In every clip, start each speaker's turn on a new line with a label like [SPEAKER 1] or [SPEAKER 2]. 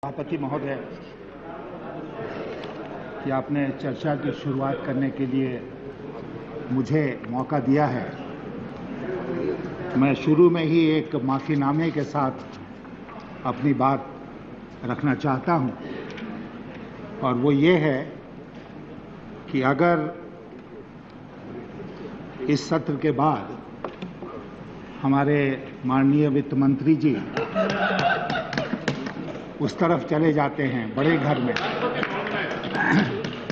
[SPEAKER 1] सभापति महोदय कि आपने चर्चा की शुरुआत करने के लिए मुझे मौका दिया है। मैं शुरू में ही एक माफ़ीनामे के साथ अपनी बात रखना चाहता हूं, और वो ये है कि अगर इस सत्र के बाद हमारे माननीय वित्त मंत्री जी उस तरफ चले जाते हैं बड़े घर में,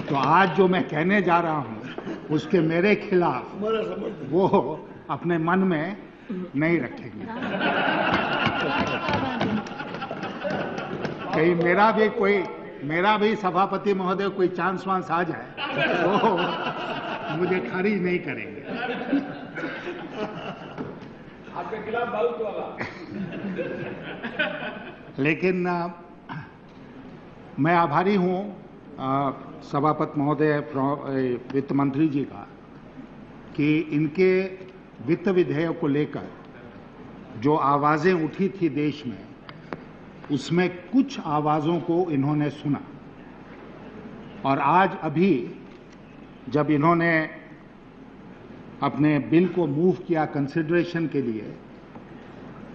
[SPEAKER 1] तो आज जो मैं कहने जा रहा हूं उसके मेरे खिलाफ वो अपने मन में नहीं रखेंगे। कहीं मेरा भी सभापति महोदय कोई चांस वांस आ जाए तो मुझे खारिज नहीं करेंगे।
[SPEAKER 2] आपके खिलाफ बहुत होगा।
[SPEAKER 1] लेकिन मैं आभारी हूं सभापति महोदय वित्त मंत्री जी का कि इनके वित्त विधेयक को लेकर जो आवाजें उठी थी देश में, उसमें कुछ आवाजों को इन्होंने सुना, और आज अभी जब इन्होंने अपने बिल को मूव किया कंसिडरेशन के लिए,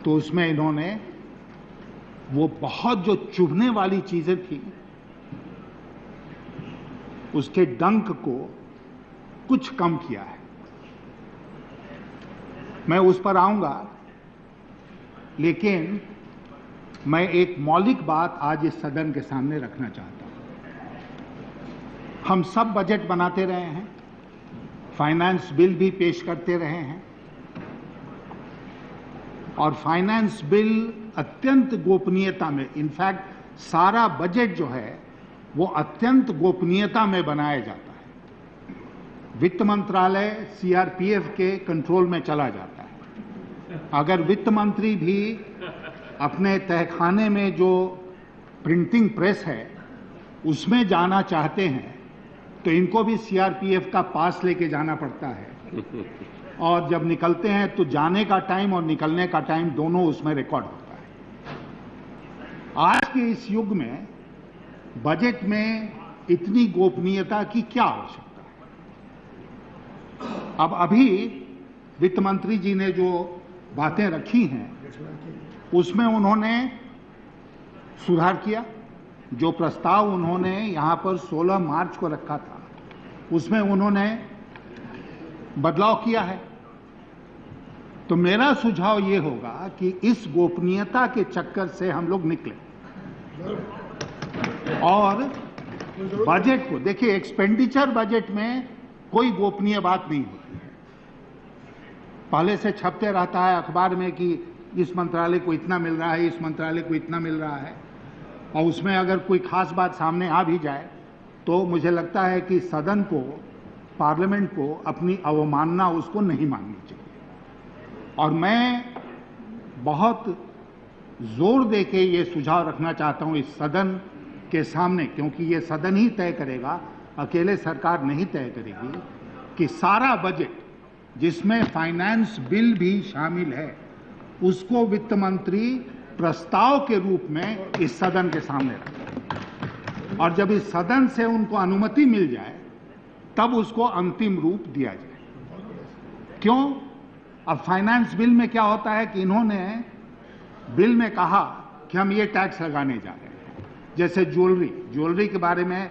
[SPEAKER 1] तो उसमें इन्होंने वो बहुत जो चुभने वाली चीजें थी उसके डंक को कुछ कम किया है। मैं उस पर आऊंगा, लेकिन मैं एक मौलिक बात आज इस सदन के सामने रखना चाहता हूं। हम सब बजट बनाते रहे हैं, फाइनेंस बिल भी पेश करते रहे हैं, और फाइनेंस बिल अत्यंत गोपनीयता में, इनफैक्ट सारा बजट जो है वो अत्यंत गोपनीयता में बनाया जाता है। वित्त मंत्रालय सीआरपीएफ के कंट्रोल में चला जाता है। अगर वित्त मंत्री भी अपने तहखाने में जो प्रिंटिंग प्रेस है उसमें जाना चाहते हैं तो इनको भी सीआरपीएफ का पास लेके जाना पड़ता है, और जब निकलते हैं तो जाने का टाइम और निकलने का टाइम दोनों उसमें रिकॉर्ड होता है। आज के इस युग में बजट में इतनी गोपनीयता की क्या आवश्यकता है? अब अभी वित्त मंत्री जी ने जो बातें रखी हैं उसमें उन्होंने सुधार किया। जो प्रस्ताव उन्होंने यहां पर 16 मार्च को रखा था उसमें उन्होंने बदलाव किया है। तो मेरा सुझाव ये होगा कि इस गोपनीयता के चक्कर से हम लोग निकले, और बजट को देखिए, एक्सपेंडिचर बजट में कोई गोपनीय बात नहीं होती है। पहले से छपते रहता है अखबार में कि इस मंत्रालय को इतना मिल रहा है, इस मंत्रालय को इतना मिल रहा है, और उसमें अगर कोई खास बात सामने आ भी जाए तो मुझे लगता है कि सदन को, पार्लियामेंट को अपनी अवमानना उसको नहीं माननी चाहिए। और मैं बहुत जोर देके ये सुझाव रखना चाहता हूं इस सदन के सामने, क्योंकि ये सदन ही तय करेगा, अकेले सरकार नहीं तय करेगी, कि सारा बजट जिसमें फाइनेंस बिल भी शामिल है उसको वित्त मंत्री प्रस्ताव के रूप में इस सदन के सामने रखें, और जब इस सदन से उनको अनुमति मिल जाए तब उसको अंतिम रूप दिया जाए। क्यों? अब फाइनेंस बिल में क्या होता है कि इन्होंने बिल में कहा कि हम ये टैक्स लगाने जा रहे हैं, जैसे ज्वेलरी के बारे में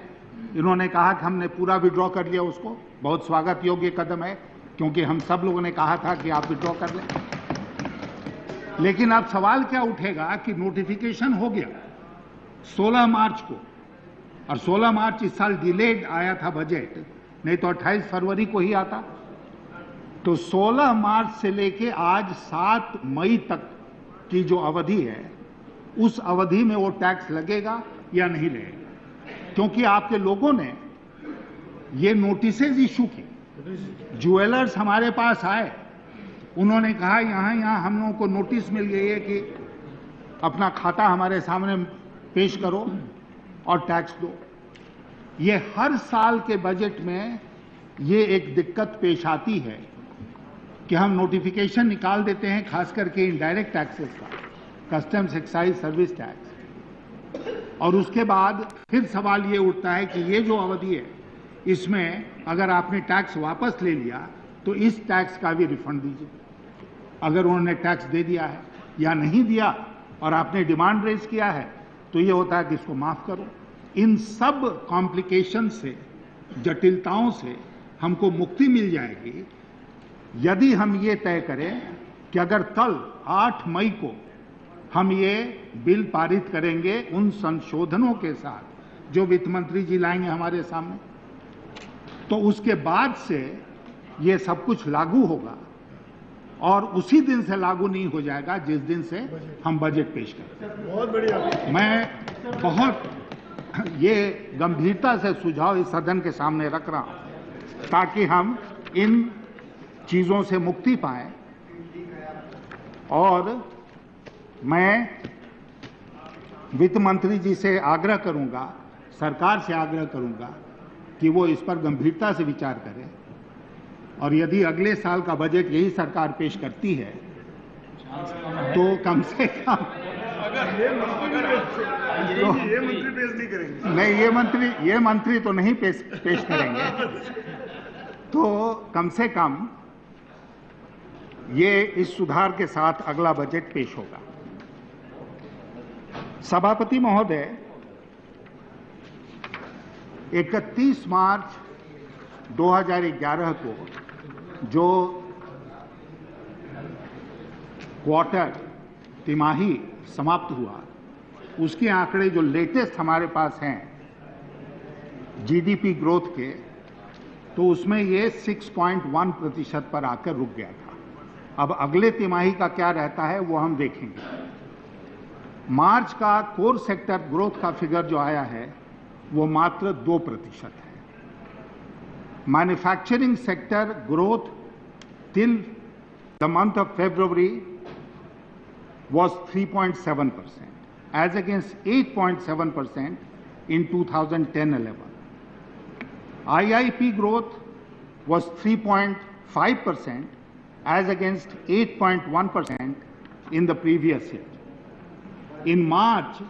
[SPEAKER 1] इन्होंने कहा कि हमने पूरा विड्रॉ कर लिया। उसको बहुत स्वागत योग्य कदम है, क्योंकि हम सब लोगों ने कहा था कि आप विड्रॉ कर लें। लेकिन अब सवाल क्या उठेगा कि नोटिफिकेशन हो गया 16 मार्च को, और 16 मार्च इस साल डिलेड आया था बजट, नहीं तो 28 फरवरी को ही आता। तो 16 मार्च से लेके आज 7 मई तक की जो अवधि है, उस अवधि में वो टैक्स लगेगा या नहीं लगेगा? क्योंकि आपके लोगों ने ये नोटिसेज इशू की, ज्वेलर्स हमारे पास आए, उन्होंने कहा यहाँ हम लोगों को नोटिस मिल गई है कि अपना खाता हमारे सामने पेश करो और टैक्स दो। ये हर साल के बजट में ये एक दिक्कत पेश आती है कि हम नोटिफिकेशन निकाल देते हैं, खास करके इनडायरेक्ट टैक्सेस का, कस्टम्स, एक्साइज, सर्विस टैक्स, और उसके बाद फिर सवाल ये उठता है कि ये जो अवधि है, इसमें अगर आपने टैक्स वापस ले लिया तो इस टैक्स का भी रिफंड दीजिए। अगर उन्होंने टैक्स दे दिया है या नहीं दिया और आपने डिमांड रेज किया है तो ये होता है कि इसको माफ करो। इन सब कॉम्प्लिकेशन से, जटिलताओं से हमको मुक्ति मिल जाएगी यदि हम ये तय करें कि अगर कल 8 मई को हम ये बिल पारित करेंगे उन संशोधनों के साथ जो वित्त मंत्री जी लाएंगे हमारे सामने, तो उसके बाद से ये सब कुछ लागू होगा और उसी दिन से लागू नहीं हो जाएगा जिस दिन से हम बजट पेश करें।
[SPEAKER 3] बहुत बढ़िया।
[SPEAKER 1] मैं बहुत ये गंभीरता से सुझाव इस सदन के सामने रख रहा हूं ताकि हम इन चीजों से मुक्ति पाएं। और मैं वित्त मंत्री जी से आग्रह करूंगा, सरकार से आग्रह करूंगा कि वो इस पर गंभीरता से विचार करें और यदि अगले साल का बजट यही सरकार पेश करती है तो कम से कम
[SPEAKER 3] ये मंत्री पेश नहीं करेंगे।
[SPEAKER 1] नहीं, ये मंत्री तो नहीं पेश करेंगे, तो कम से कम ये इस सुधार के साथ अगला बजट पेश होगा। सभापति महोदय, 31 मार्च 2011 को जो क्वार्टर तिमाही समाप्त हुआ, उसके आंकड़े जो लेटेस्ट हमारे पास हैं जीडीपी ग्रोथ के, तो उसमें ये 6.1% पर आकर रुक गया था। अब अगले तिमाही का क्या रहता है वो हम देखेंगे। मार्च का कोर सेक्टर ग्रोथ का फिगर जो आया है वो मात्र 2% है। Manufacturing sector growth till the month of February was 3.7% as against 8.7% in 2010-11. IIP growth was 3.5% as against 8.1% in the previous year. In March,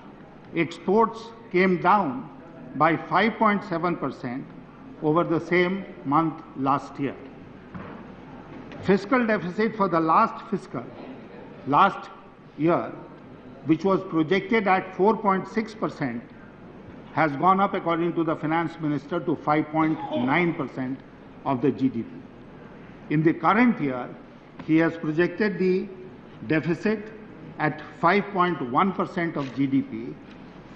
[SPEAKER 1] exports came down by 5.7% over the same month last year. Fiscal deficit for the last year, which was projected at 4.6%, has gone up, according to the finance minister, to 5.9% of the GDP. In the current year, he has projected the deficit at 5.1% of GDP,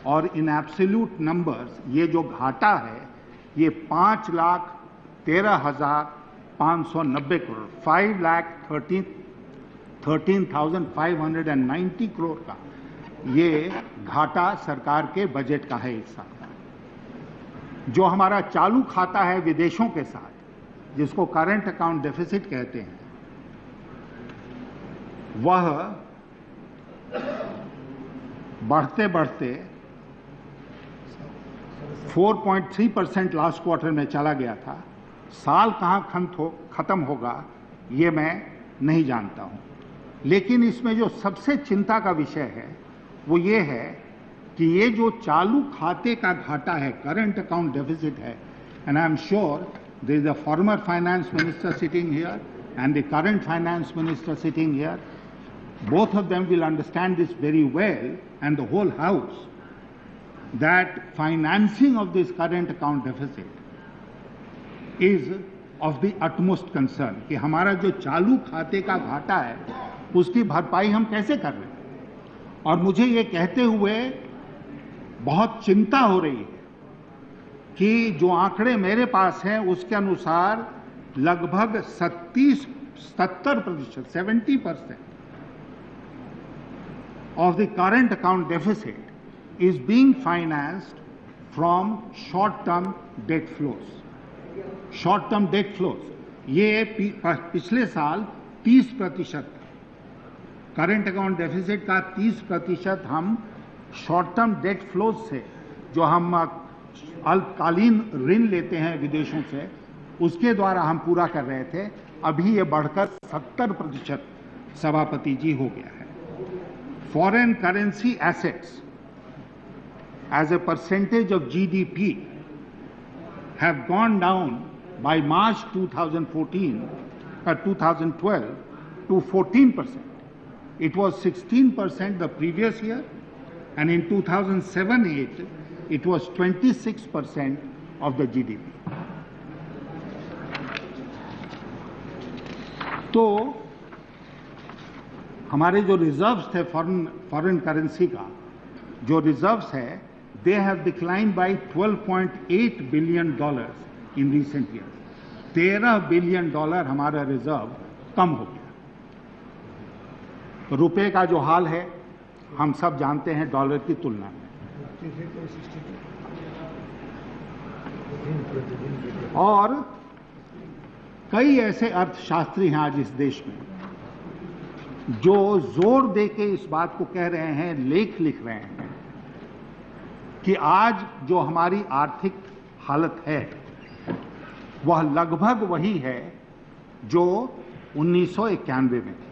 [SPEAKER 1] और in absolute numbers ये जो घाटा है ये 5,13,590 करोड़, 5,13,590 करोड़ का ये घाटा सरकार के बजट का है इस साल का। जो हमारा चालू खाता है विदेशों के साथ, जिसको करंट अकाउंट डेफिसिट कहते हैं, वह बढ़ते बढ़ते 4.3% लास्ट क्वार्टर में चला गया था। साल कहाँ खत्म होगा ये मैं नहीं जानता हूं, लेकिन इसमें जो सबसे चिंता का विषय है वो ये है कि ये जो चालू खाते का घाटा है, करंट अकाउंट डेफिसिट है, and I am sure there is a former finance minister sitting here and the current finance minister sitting here, both of them will understand this very well, and the whole house, that financing of this current account deficit is of the utmost concern कि हमारा जो चालू खाते का घाटा है उसकी भरपाई हम कैसे कर रहे हैं। और मुझे ये कहते हुए बहुत चिंता हो रही है कि जो आंकड़े मेरे पास हैं उसके अनुसार लगभग 70% of the current account deficit is being financed from short-term debt flows. Short-term debt flows, ये पिछले साल 30% था। करंट अकाउंट डेफिसिट का 30% हम शॉर्ट टर्म डेट फ्लोज से, जो हम अल्पकालीन ऋण लेते हैं विदेशों से, उसके द्वारा हम पूरा कर रहे थे। अभी ये बढ़कर 70% सभापति जी हो गया है। Foreign currency assets as a percentage of GDP have gone down by March 2012 to 14%. It was 16% the previous year, and in 2007-8 it was 26% of the GDP. तो हमारे जो रिजर्व्स थे फॉरेन करेंसी का जो रिजर्व्स है, they have decline by $12.8 billion in recent year. $13 billion हमारा reserve कम हो गया। रुपए का जो हाल है हम सब जानते हैं डॉलर की तुलना में। और कई ऐसे अर्थशास्त्री हैं आज इस देश में जो जोर देके इस बात को कह रहे हैं, लेख लिख रहे हैं कि आज जो हमारी आर्थिक हालत है वह लगभग वही है जो 1991 में थी।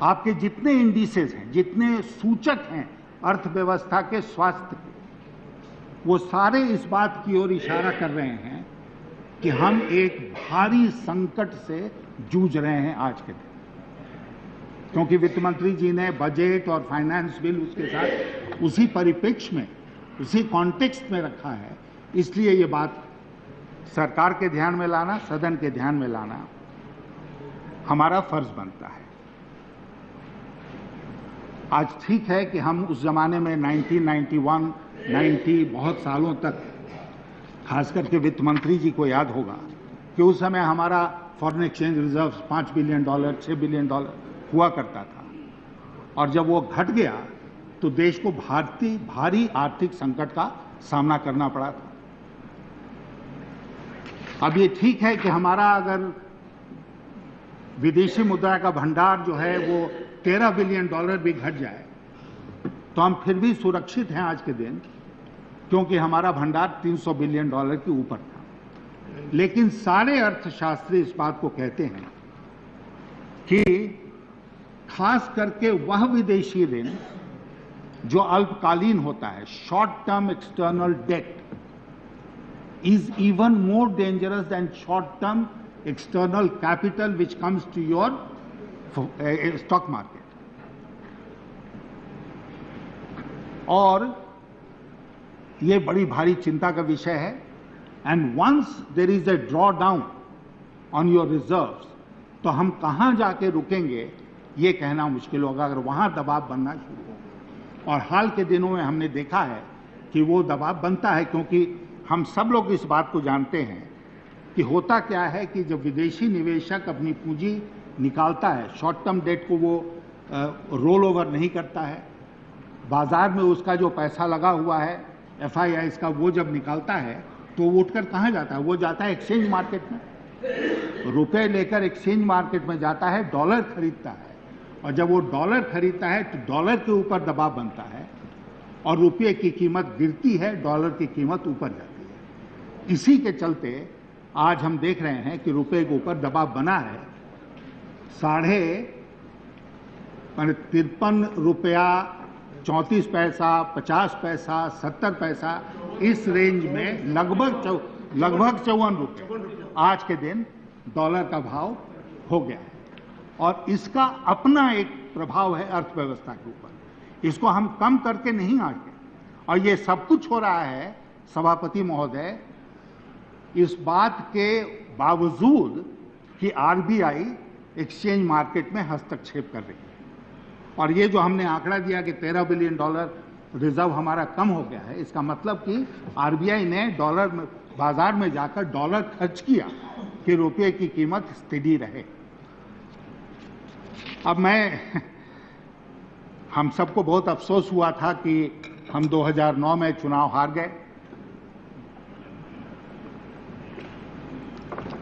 [SPEAKER 1] आपके जितने इंडिसेस हैं, जितने सूचक हैं अर्थव्यवस्था के स्वास्थ्य के, वो सारे इस बात की ओर इशारा कर रहे हैं कि हम एक भारी संकट से जूझ रहे हैं आज के दिन। क्योंकि वित्त मंत्री जी ने बजट और फाइनेंस बिल उसके साथ उसी परिप्रेक्ष्य में, उसी कॉन्टेक्स्ट में रखा है, इसलिए ये बात सरकार के ध्यान में लाना, सदन के ध्यान में लाना हमारा फर्ज बनता है। आज ठीक है कि हम उस जमाने में 1991, 90 बहुत सालों तक, खास करके वित्त मंत्री जी को याद होगा कि उस समय हमारा foreign exchange reserve $5 billion, $6 billion हुआ करता था, और जब वो घट गया तो देश को भारी आर्थिक संकट का सामना करना पड़ा था। अब ये ठीक है कि हमारा अगर विदेशी मुद्रा का भंडार जो है वो $13 बिलियन भी घट जाए तो हम फिर भी सुरक्षित हैं आज के दिन, क्योंकि हमारा भंडार $300 बिलियन के ऊपर था। लेकिन सारे अर्थशास्त्री इस बात को कहते हैं कि खास करके वह विदेशी ऋण जो अल्पकालीन होता है, short term external debt, is even more dangerous than short-term external capital which comes to your stock market. और ये बड़ी भारी चिंता का विषय है। And once there is a drawdown on your reserves, तो हम कहाँ जाके रुकेंगे ये कहना मुश्किल होगा अगर वहाँ दबाव बनना शुरू हो। और हाल के दिनों में हमने देखा है कि वो दबाव बनता है, क्योंकि हम सब लोग इस बात को जानते हैं कि होता क्या है कि जब विदेशी निवेशक अपनी पूंजी निकालता है, शॉर्ट टर्म डेट को वो रोल ओवर नहीं करता है, बाजार में उसका जो पैसा लगा हुआ है FIIs का, वो जब निकालता है तो वो उठकर कहाँ जाता है? वो जाता है एक्सचेंज मार्केट में, रुपए लेकर एक्सचेंज मार्केट में जाता है, डॉलर खरीदता है, और जब वो डॉलर खरीदता है तो डॉलर के ऊपर दबाव बनता है और रुपये की कीमत गिरती है, डॉलर की कीमत ऊपर जाती है। इसी के चलते आज हम देख रहे हैं कि रुपये के ऊपर दबाव बना है। 53 रुपया 34 पैसा, 50 पैसा, 70 पैसा, इस रेंज में लगभग 54 रुपये आज के दिन डॉलर का भाव हो गया है। और इसका अपना एक प्रभाव है अर्थव्यवस्था के ऊपर, इसको हम कम करके नहीं आगे। और ये सब कुछ हो रहा है सभापति महोदय इस बात के बावजूद कि RBI एक्सचेंज मार्केट में हस्तक्षेप कर रही है। और ये जो हमने आंकड़ा दिया कि $13 बिलियन रिजर्व हमारा कम हो गया है, इसका मतलब कि RBI ने डॉलर में बाजार में जाकर डॉलर खर्च किया कि रुपये की कीमत स्टेडी रहे। अब हम सबको बहुत अफसोस हुआ था कि हम 2009 में चुनाव हार गए,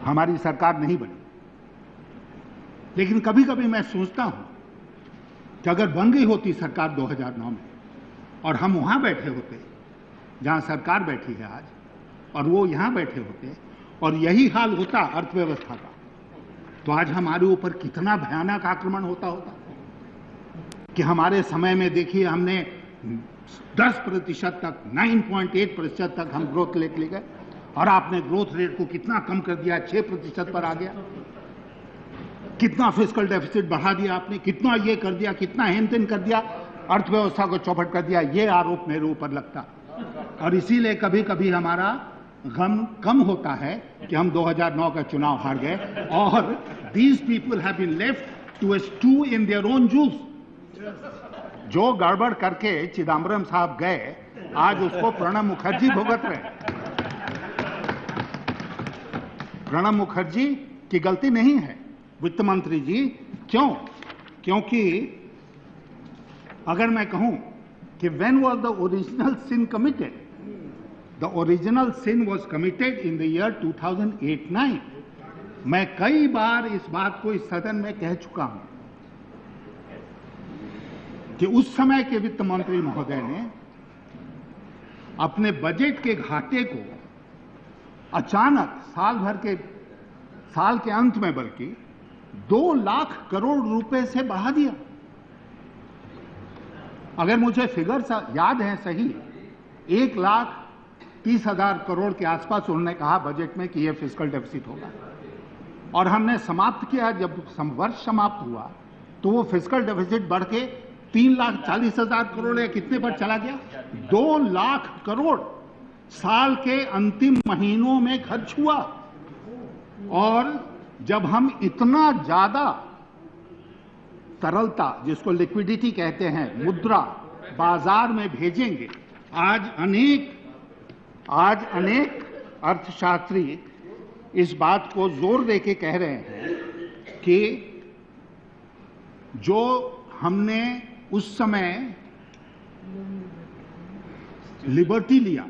[SPEAKER 1] हमारी सरकार नहीं बनी। लेकिन कभी कभी मैं सोचता हूं कि अगर बन गई होती सरकार 2009 में और हम वहां बैठे होते जहां सरकार बैठी है आज, और वो यहां बैठे होते और यही हाल होता अर्थव्यवस्था का, तो आज हमारे ऊपर कितना भयानक आक्रमण होता कि हमारे समय में देखिए हमने 10% तक, 9.8% तक हम ग्रोथ रेट ले गए, और आपने ग्रोथ रेट को कितना कम कर दिया, 6% पर आ गया। कितना फिस्कल डेफिसिट बढ़ा दिया आपने, कितना ये कर दिया, कितना हेन तेन कर दिया, अर्थव्यवस्था को चौपट कर दिया। ये आरोप मेरे ऊपर लगता, और इसीलिए कभी कभी हमारा गम कम होता है कि हम 2009 का चुनाव हार गए, और these people have been left to stew in their own juice. जो गड़बड़ करके चिदम्बरम साहब गए, आज उसको प्रणब मुखर्जी भुगत रहे। प्रणब मुखर्जी की गलती नहीं है, वित्त मंत्री जी। क्यों? क्योंकि अगर मैं कहूं कि when was the original sin committed? The original sin was committed in the year 2008-9. मैं कई बार इस बात को इस सदन में कह चुका हूं कि उस समय के वित्त मंत्री महोदय ने अपने बजट के घाटे को अचानक साल के अंत में बल्कि 2 लाख करोड़ रुपए से बढ़ा दिया। अगर मुझे फिगर याद है सही, 1,30,000 करोड़ के आसपास उन्होंने कहा बजट में कि यह फिस्कल डेफिसिट होगा, और हमने समाप्त किया। जब वर्ष समाप्त हुआ तो वो फिस्कल डेफिसिट बढ़ के 3,40,000 करोड़ या कितने पर चला गया। 2 लाख करोड़ साल के अंतिम महीनों में खर्च हुआ। और जब हम इतना ज्यादा तरलता, जिसको लिक्विडिटी कहते हैं, मुद्रा बाजार में भेजेंगे, आज अनेक अर्थशास्त्री इस बात को जोर देके कह रहे हैं कि जो हमने उस समय लिबर्टी लिया,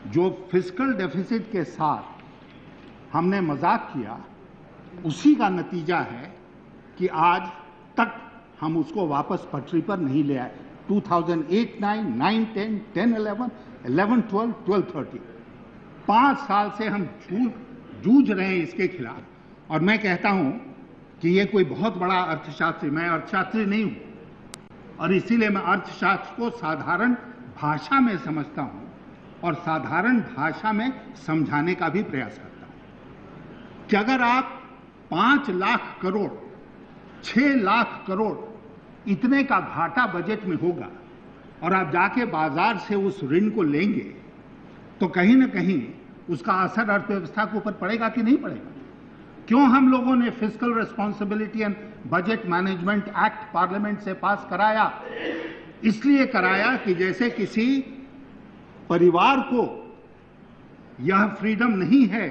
[SPEAKER 1] जो फिस्कल डेफिसिट के साथ हमने मजाक किया, उसी का नतीजा है कि आज तक हम उसको वापस पटरी पर नहीं ले आए। 2008, 9, 9, 10, 10, 11, 11, 12, 12, 13, 5 साल से हम जूझ रहे हैं इसके खिलाफ। और मैं कहता हूं कि ये कोई बहुत बड़ा अर्थशास्त्री, मैं अर्थशास्त्री नहीं हूं, और इसीलिए मैं अर्थशास्त्र को साधारण भाषा में समझता हूं और साधारण भाषा में समझाने का भी प्रयास करता हूं कि अगर आप 5 लाख करोड़, 6 लाख करोड़ इतने का घाटा बजट में होगा, और आप जाके बाजार से उस ऋण को लेंगे, तो कहीं ना कहीं उसका असर अर्थव्यवस्था के ऊपर पड़ेगा कि नहीं पड़ेगा। क्यों हम लोगों ने fiscal responsibility and budget management act parliament से पास कराया? इसलिए कराया कि जैसे किसी परिवार को यह फ्रीडम नहीं है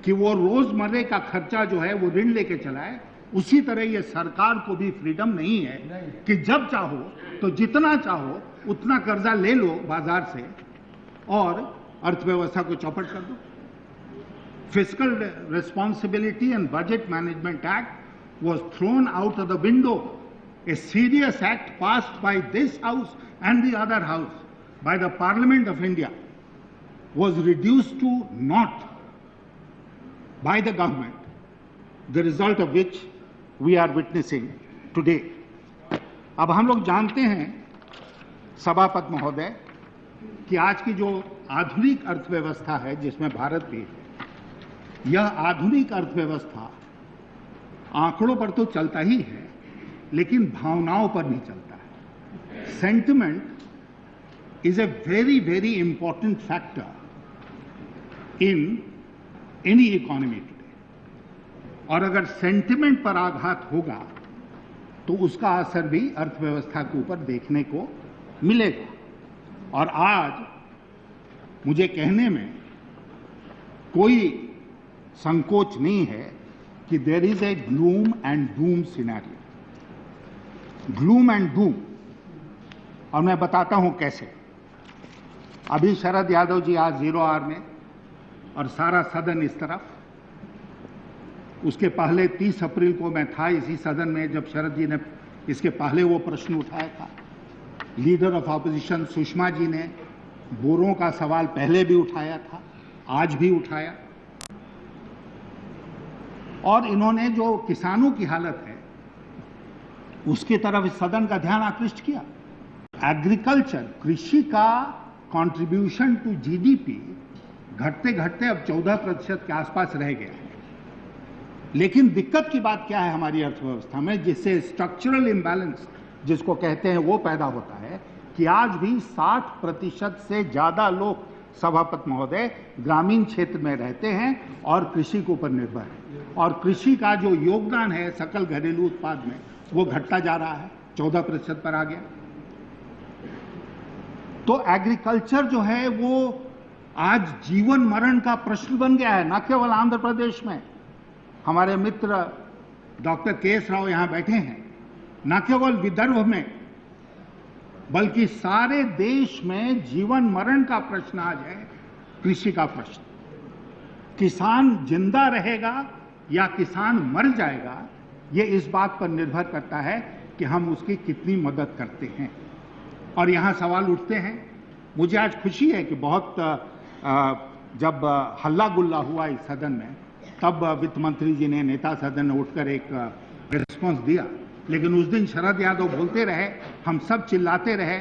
[SPEAKER 1] कि वो रोजमर्रे का खर्चा जो है वो ऋण लेके चलाए, उसी तरह ये सरकार को भी फ्रीडम नहीं है कि जब चाहो तो जितना चाहो उतना कर्जा ले लो बाजार से और अर्थव्यवस्था को चौपट कर दो। Fiscal Responsibility and Budget Management Act was thrown out of the window. A serious act passed by this House and the other House, by the Parliament of India, was reduced to naught by the government, the result of which we are witnessing today. अब हम लोग जानते हैं सभापति महोदय कि आज की जो आधुनिक अर्थव्यवस्था है, जिसमें भारत भी है, यह आधुनिक अर्थव्यवस्था आंकड़ों पर तो चलता ही है, लेकिन भावनाओं पर नहीं चलता है। Sentiment is a very very important factor in any economy today, और अगर सेंटिमेंट पर आघात होगा तो उसका असर भी अर्थव्यवस्था के ऊपर देखने को मिलेगा। और आज मुझे कहने में कोई संकोच नहीं है कि there is a gloom and doom scenario. Gloom and doom, और मैं बताता हूं कैसे। अभी शरद यादव जी आज 0 आवर में, और सारा सदन इस तरफ। उसके पहले 30 अप्रैल को मैं था इसी सदन में जब शरद जी ने इसके पहले वो प्रश्न उठाया था। Leader of opposition Sushma ji ने बोरों का सवाल पहले भी उठाया था, आज भी उठाया। और इन्होंने जो किसानों की हालत है उसकी तरफ इस सदन का ध्यान आकृष्ट किया। एग्रीकल्चर, कृषि का कंट्रीब्यूशन टू जीडीपी घटते घटते अब 14% के आसपास रह गया है। लेकिन दिक्कत की बात क्या है हमारी अर्थव्यवस्था में, जिससे स्ट्रक्चरल इम्बैलेंस जिसको कहते हैं वो पैदा होता है कि आज भी 60% से ज्यादा लोग, सभापति महोदय, ग्रामीण क्षेत्र में रहते हैं और कृषि के ऊपर निर्भर है, और कृषि का जो योगदान है सकल घरेलू उत्पाद में वो घटता जा रहा है, 14% पर आ गया। तो एग्रीकल्चर जो है वो आज जीवन मरण का प्रश्न बन गया है, न केवल आंध्र प्रदेश में। हमारे मित्र डॉक्टर के.एस. राव यहां बैठे हैं, न केवल विदर्भ में बल्कि सारे देश में जीवन मरण का प्रश्न आज है कृषि का प्रश्न। किसान जिंदा रहेगा या किसान मर जाएगा, ये इस बात पर निर्भर करता है कि हम उसकी कितनी मदद करते हैं। और यहां सवाल उठते हैं, मुझे आज खुशी है कि बहुत जब हल्ला गुल्ला हुआ इस सदन में, तब वित्त मंत्री जी ने, नेता सदन ने उठकर एक रिस्पॉन्स दिया। लेकिन उस दिन शरद यादव बोलते रहे, हम सब चिल्लाते रहे,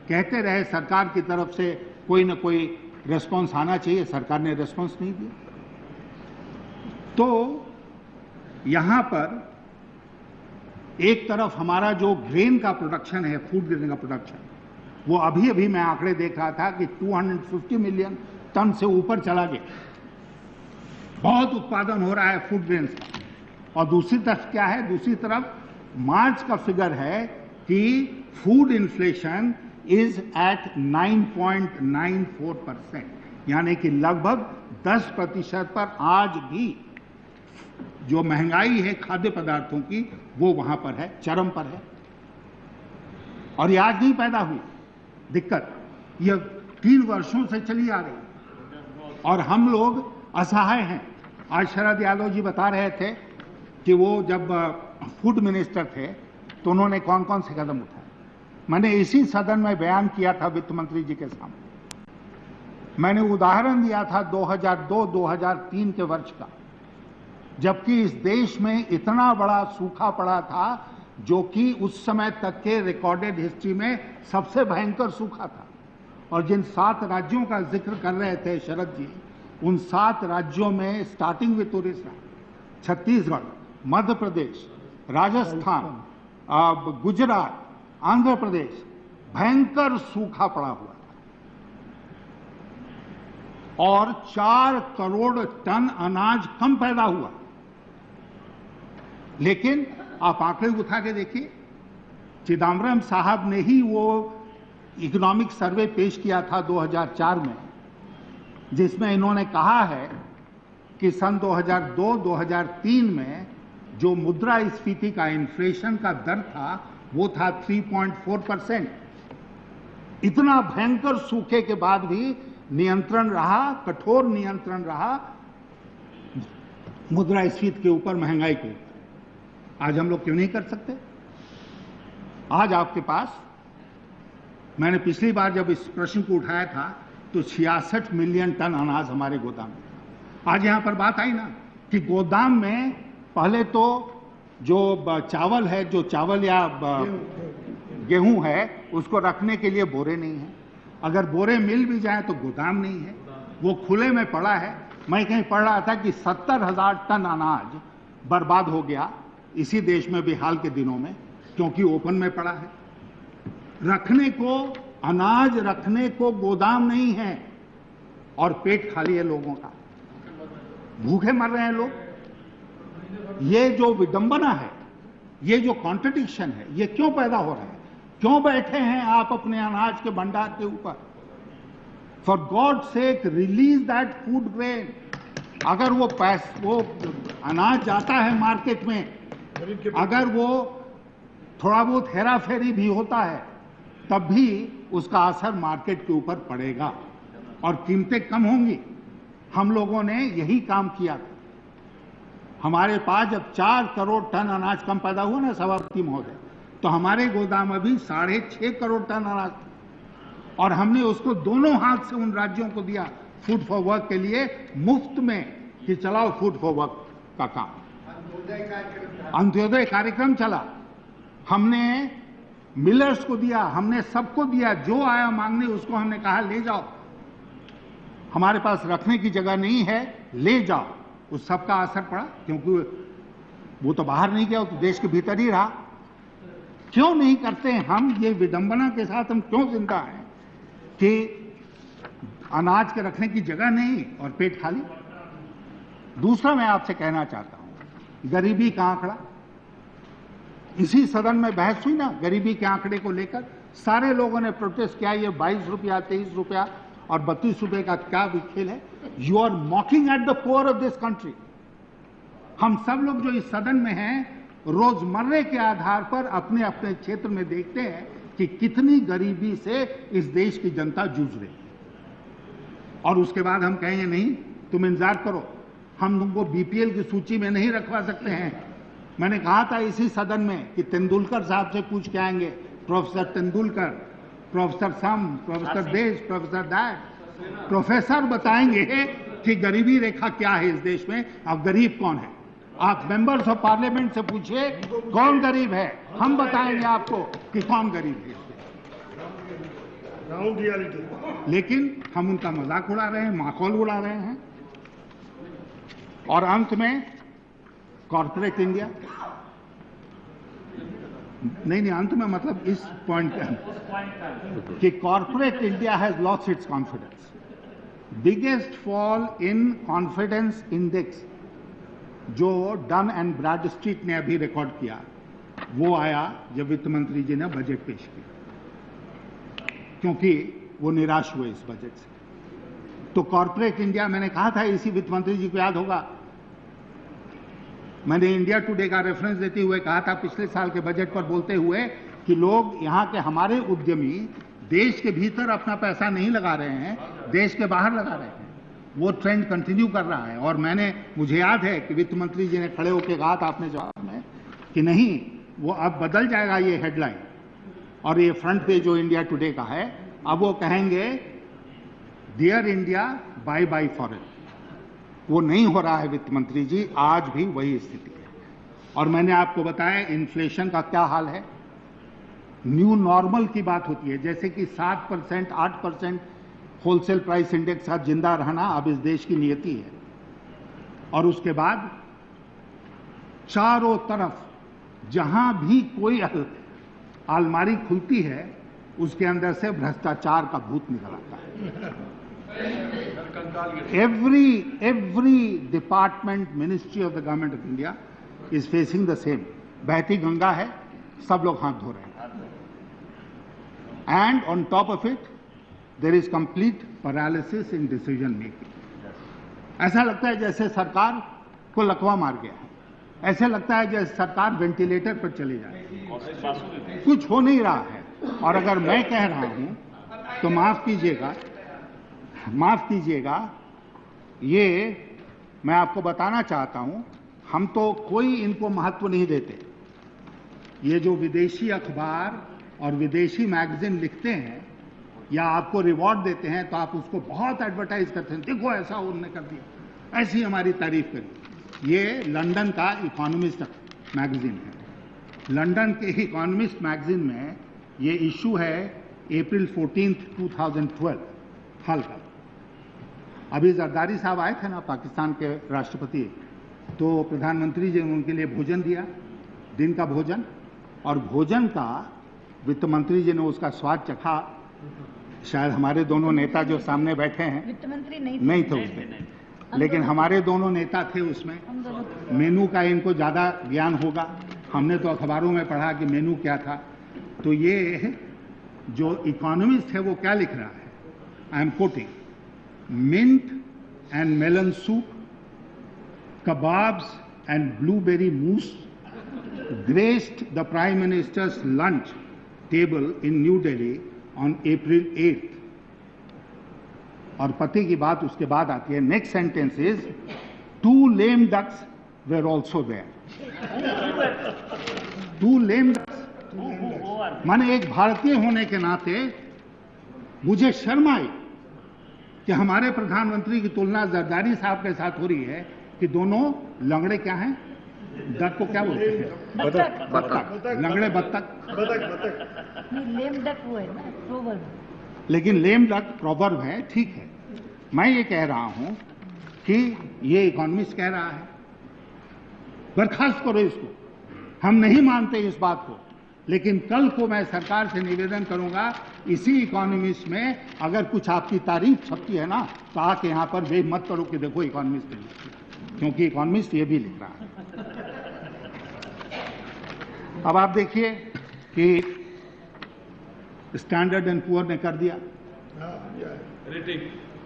[SPEAKER 1] कहते रहे सरकार की तरफ से कोई न कोई रिस्पॉन्स आना चाहिए, सरकार ने रिस्पॉन्स नहीं दिया। तो यहां पर एक तरफ हमारा जो ग्रेन का प्रोडक्शन है, फूड ग्रेन का प्रोडक्शन, वो अभी अभी मैं आंकड़े देख रहा था कि 250 मिलियन टन से ऊपर चला गया, बहुत उत्पादन हो रहा है फूड ग्रेन्स का। और दूसरी तरफ क्या है, दूसरी तरफ मार्च का फिगर है कि फूड इन्फ्लेशन इज एट 9.94%, यानी कि लगभग 10% पर आज भी जो महंगाई है खाद्य पदार्थों की वो वहां पर है, चरम पर है। और ये आज नहीं पैदा हुई दिक्कत, ये 3 वर्षों से चली आ रही और हम लोग असहाय हैं। आज शरद यादव जी बता रहे थे कि वो जब फूड मिनिस्टर थे तो उन्होंने कौन कौन से कदम उठाए। मैंने इसी सदन में बयान किया था वित्त मंत्री जी के सामने। मैंने उदाहरण दिया था 2002-2003 के वर्ष का, जबकि इस देश में इतना बड़ा सूखा पड़ा था जो कि उस समय तक के रिकॉर्डेड हिस्ट्री में सबसे भयंकर सूखा था। और जिन 7 राज्यों का जिक्र कर रहे थे शरद जी, उन 7 राज्यों में स्टार्टिंग विथ उड़ीसा, छत्तीसगढ़, मध्य प्रदेश, राजस्थान, गुजरात, आंध्र प्रदेश, भयंकर सूखा पड़ा हुआ था और 4 करोड़ टन अनाज कम पैदा हुआ। लेकिन आप आंकड़े उठा के देखिए, चिदम्बरम साहब ने ही वो इकोनॉमिक सर्वे पेश किया था 2004 में, जिसमें इन्होंने कहा है कि सन 2002-2003 में जो मुद्रास्फीति का, इन्फ्लेशन का दर था वो था 3.4%। इतना भयंकर सूखे के बाद भी नियंत्रण रहा, कठोर नियंत्रण रहा मुद्रास्फीति के ऊपर, महंगाई के ऊपर। आज हम लोग क्यों नहीं कर सकते? आज आपके पास, मैंने पिछली बार जब इस प्रश्न को उठाया था तो 66 मिलियन टन अनाज हमारे गोदाम में। आज यहां पर बात आई ना कि गोदाम में पहले तो जो चावल है, जो चावल या गेहूं है, उसको रखने के लिए बोरे नहीं है। अगर बोरे मिल भी जाए तो गोदाम नहीं है, वो खुले में पड़ा है। मैं कहीं पढ़ रहा था कि 70,000 टन अनाज बर्बाद हो गया इसी देश में भी हाल के दिनों में, क्योंकि ओपन में पड़ा है। रखने को, अनाज रखने को गोदाम नहीं है और पेट खाली है लोगों का, भूखे मर रहे हैं लोग। ये जो विडंबना है, ये जो कॉन्ट्रडिक्शन है, ये क्यों पैदा हो रहा है? क्यों बैठे हैं आप अपने अनाज के भंडार के ऊपर? For God sake release that food grain. अगर वो अनाज जाता है मार्केट में, अगर वो थोड़ा बहुत हेरा फेरी भी होता है, तब भी उसका असर मार्केट के ऊपर पड़ेगा और कीमतें कम होंगी। हम लोगों ने यही काम किया था। हमारे पास जब 4 करोड़ टन अनाज कम पैदा हुआ ना सभापति महोदय, तो हमारे गोदाम में भी 6.5 करोड़ टन अनाज था और हमने उसको दोनों हाथ से उन राज्यों को दिया फूड फॉर वर्क के लिए मुफ्त में, कि चलाओ फूड फॉर वर्क का काम। अंत्योदय कार्यक्रम चला हमने मिलर्स को दिया, हमने सबको दिया, जो आया मांगने उसको हमने कहा ले जाओ, हमारे पास रखने की जगह नहीं है, ले जाओ। उस सबका असर पड़ा, क्योंकि वो तो बाहर नहीं गया, वो तो देश के भीतर ही रहा। क्यों नहीं करते हम? ये विडंबना के साथ हम क्यों जिंदा हैं कि अनाज के रखने की जगह नहीं और पेट खाली। दूसरा मैं आपसे कहना चाहता हूं, गरीबी का आंकड़ा, इसी सदन में बहस हुई ना गरीबी के आंकड़े को लेकर, सारे लोगों ने प्रोटेस्ट किया, ये 22 रुपया 23 रुपया और 32 रुपए का क्या खेल है। You are mocking at the poor of this country. हम सब लोग जो इस सदन में हैं रोजमर्रे के आधार पर अपने अपने क्षेत्र में देखते हैं कि कितनी गरीबी से इस देश की जनता जूझ रही है, और उसके बाद हम कहेंगे नहीं तुम इंतजार करो, हम तुमको बीपीएल की सूची में नहीं रखवा सकते हैं। मैंने कहा था इसी सदन में कि तेंदुलकर साहब से पूछ के आएंगे, प्रोफेसर तेंदुलकर, प्रोफेसर सम, प्रोफेसर देश, प्रोफेसर दैट, प्रोफेसर बताएंगे कि गरीबी रेखा क्या है इस देश में, अब गरीब कौन है। आप मेंबर्स ऑफ पार्लियामेंट से पूछिए कौन गरीब है, हम बताएंगे आपको कि कौन गरीब है।
[SPEAKER 3] Ground reality.
[SPEAKER 1] लेकिन हम उनका मजाक उड़ा रहे हैं, माखौल उड़ा रहे हैं। और अंत में कॉर्पोरेट इंडिया, नहीं अंत में मतलब इस पॉइंट पे कि corporate India has lost its confidence. Biggest fall in confidence index जो डन एंड ब्रैडस्ट्रीट ने अभी रिकॉर्ड किया, वो आया जब वित्त मंत्री जी ने बजट पेश किया, क्योंकि वो निराश हुए इस बजट से। तो कॉर्पोरेट इंडिया, मैंने कहा था, इसी वित्त मंत्री जी को याद होगा, मैंने इंडिया टुडे का रेफरेंस देते हुए कहा था पिछले साल के बजट पर बोलते हुए कि लोग यहाँ के हमारे उद्यमी देश के भीतर अपना पैसा नहीं लगा रहे हैं, देश के बाहर लगा रहे हैं। वो ट्रेंड कंटिन्यू कर रहा है। और मुझे याद है कि वित्त मंत्री जी ने खड़े होकर कहा था अपने जवाब में कि नहीं, वो अब बदल जाएगा ये हेडलाइन, और ये फ्रंट पेज जो इंडिया टुडे का है, अब वो कहेंगे dear India bye bye foreign. वो नहीं हो रहा है वित्त मंत्री जी, आज भी वही स्थिति है। और मैंने आपको बताया इन्फ्लेशन का क्या हाल है। न्यू नॉर्मल की बात होती है, जैसे कि 7% 8% होलसेल प्राइस इंडेक्स का जिंदा रहना अब इस देश की नियति है। और उसके बाद चारों तरफ जहां भी कोई अलमारी खुलती है उसके अंदर से भ्रष्टाचार का भूत निकल आता है। Every department, ministry of the government of India is facing the same. बहती गंगा है, सब लोग हाथ धो रहे हैं। And on top of it, there is complete paralysis in decision making. ऐसा लगता है जैसे सरकार को लकवा मार गया है, ऐसे लगता है जैसे सरकार वेंटिलेटर पर चली जाए, कुछ हो नहीं रहा है। और अगर मैं कह रहा हूं तो माफ कीजिएगा, ये मैं आपको बताना चाहता हूं, हम तो कोई इनको महत्व नहीं देते। ये जो विदेशी अखबार और विदेशी मैगजीन लिखते हैं या आपको रिवॉर्ड देते हैं तो आप उसको बहुत एडवर्टाइज करते हैं, देखो ऐसा उन्होंने कर दिया, ऐसी हमारी तारीफ करी। ये लंदन का इकोनॉमिस्ट मैगजीन है। लंदन के इकोनॉमिस्ट मैगजीन में ये इशू है अप्रैल 14, 2012 हाल का। अभी जरदारी साहब आए थे ना, पाकिस्तान के राष्ट्रपति, तो प्रधानमंत्री जी ने उनके लिए भोजन दिया, दिन का भोजन, और भोजन का वित्त मंत्री जी ने उसका स्वाद चखा। शायद हमारे दोनों नेता जो सामने बैठे हैं,
[SPEAKER 4] वित्त मंत्री
[SPEAKER 1] नहीं थे उसमें, लेकिन हमारे दोनों नेता थे उसमें। मेनू का इनको ज़्यादा ज्ञान होगा, हमने तो अखबारों में पढ़ा कि मेनू क्या था। तो ये जो इकोनॉमिस्ट है वो क्या लिख रहा है, I am quoting, mint and melon soup, kebabs and blueberry mousse graced the Prime Minister's lunch table in New Delhi on April 8th. और पते की बात उसके बाद आती है, next sentence is 2 lame ducks were also there. 2 lame ducks, माने एक भारतीय होने के नाते मुझे शर्म आई कि हमारे प्रधानमंत्री की तुलना जरदारी साहब के साथ हो रही है कि दोनों लंगड़े क्या हैं, डक को क्या बोलते हैं? बत्तख, लंगड़े बत्तख।
[SPEAKER 3] बतख बतख
[SPEAKER 4] नहीं, लेम डक वो है ना, प्रोवर्ब।
[SPEAKER 1] लेकिन लेम डक प्रोवर्ब है, ठीक है। मैं ये कह रहा हूं कि ये इकोनॉमिस्ट कह रहा है, बर्खास्त करो इसको। हम नहीं मानते इस बात को, लेकिन कल को मैं सरकार से निवेदन करूंगा, इसी इकोनॉमिस्ट में अगर कुछ आपकी तारीफ छपती है ना, तो आके यहां पर वे मत करो कि देखो इकोनॉमिस्ट ने लिखी, क्योंकि इकोनॉमिस्ट ये भी लिख रहा है। अब आप देखिए कि स्टैंडर्ड एंड पुअर ने कर दिया,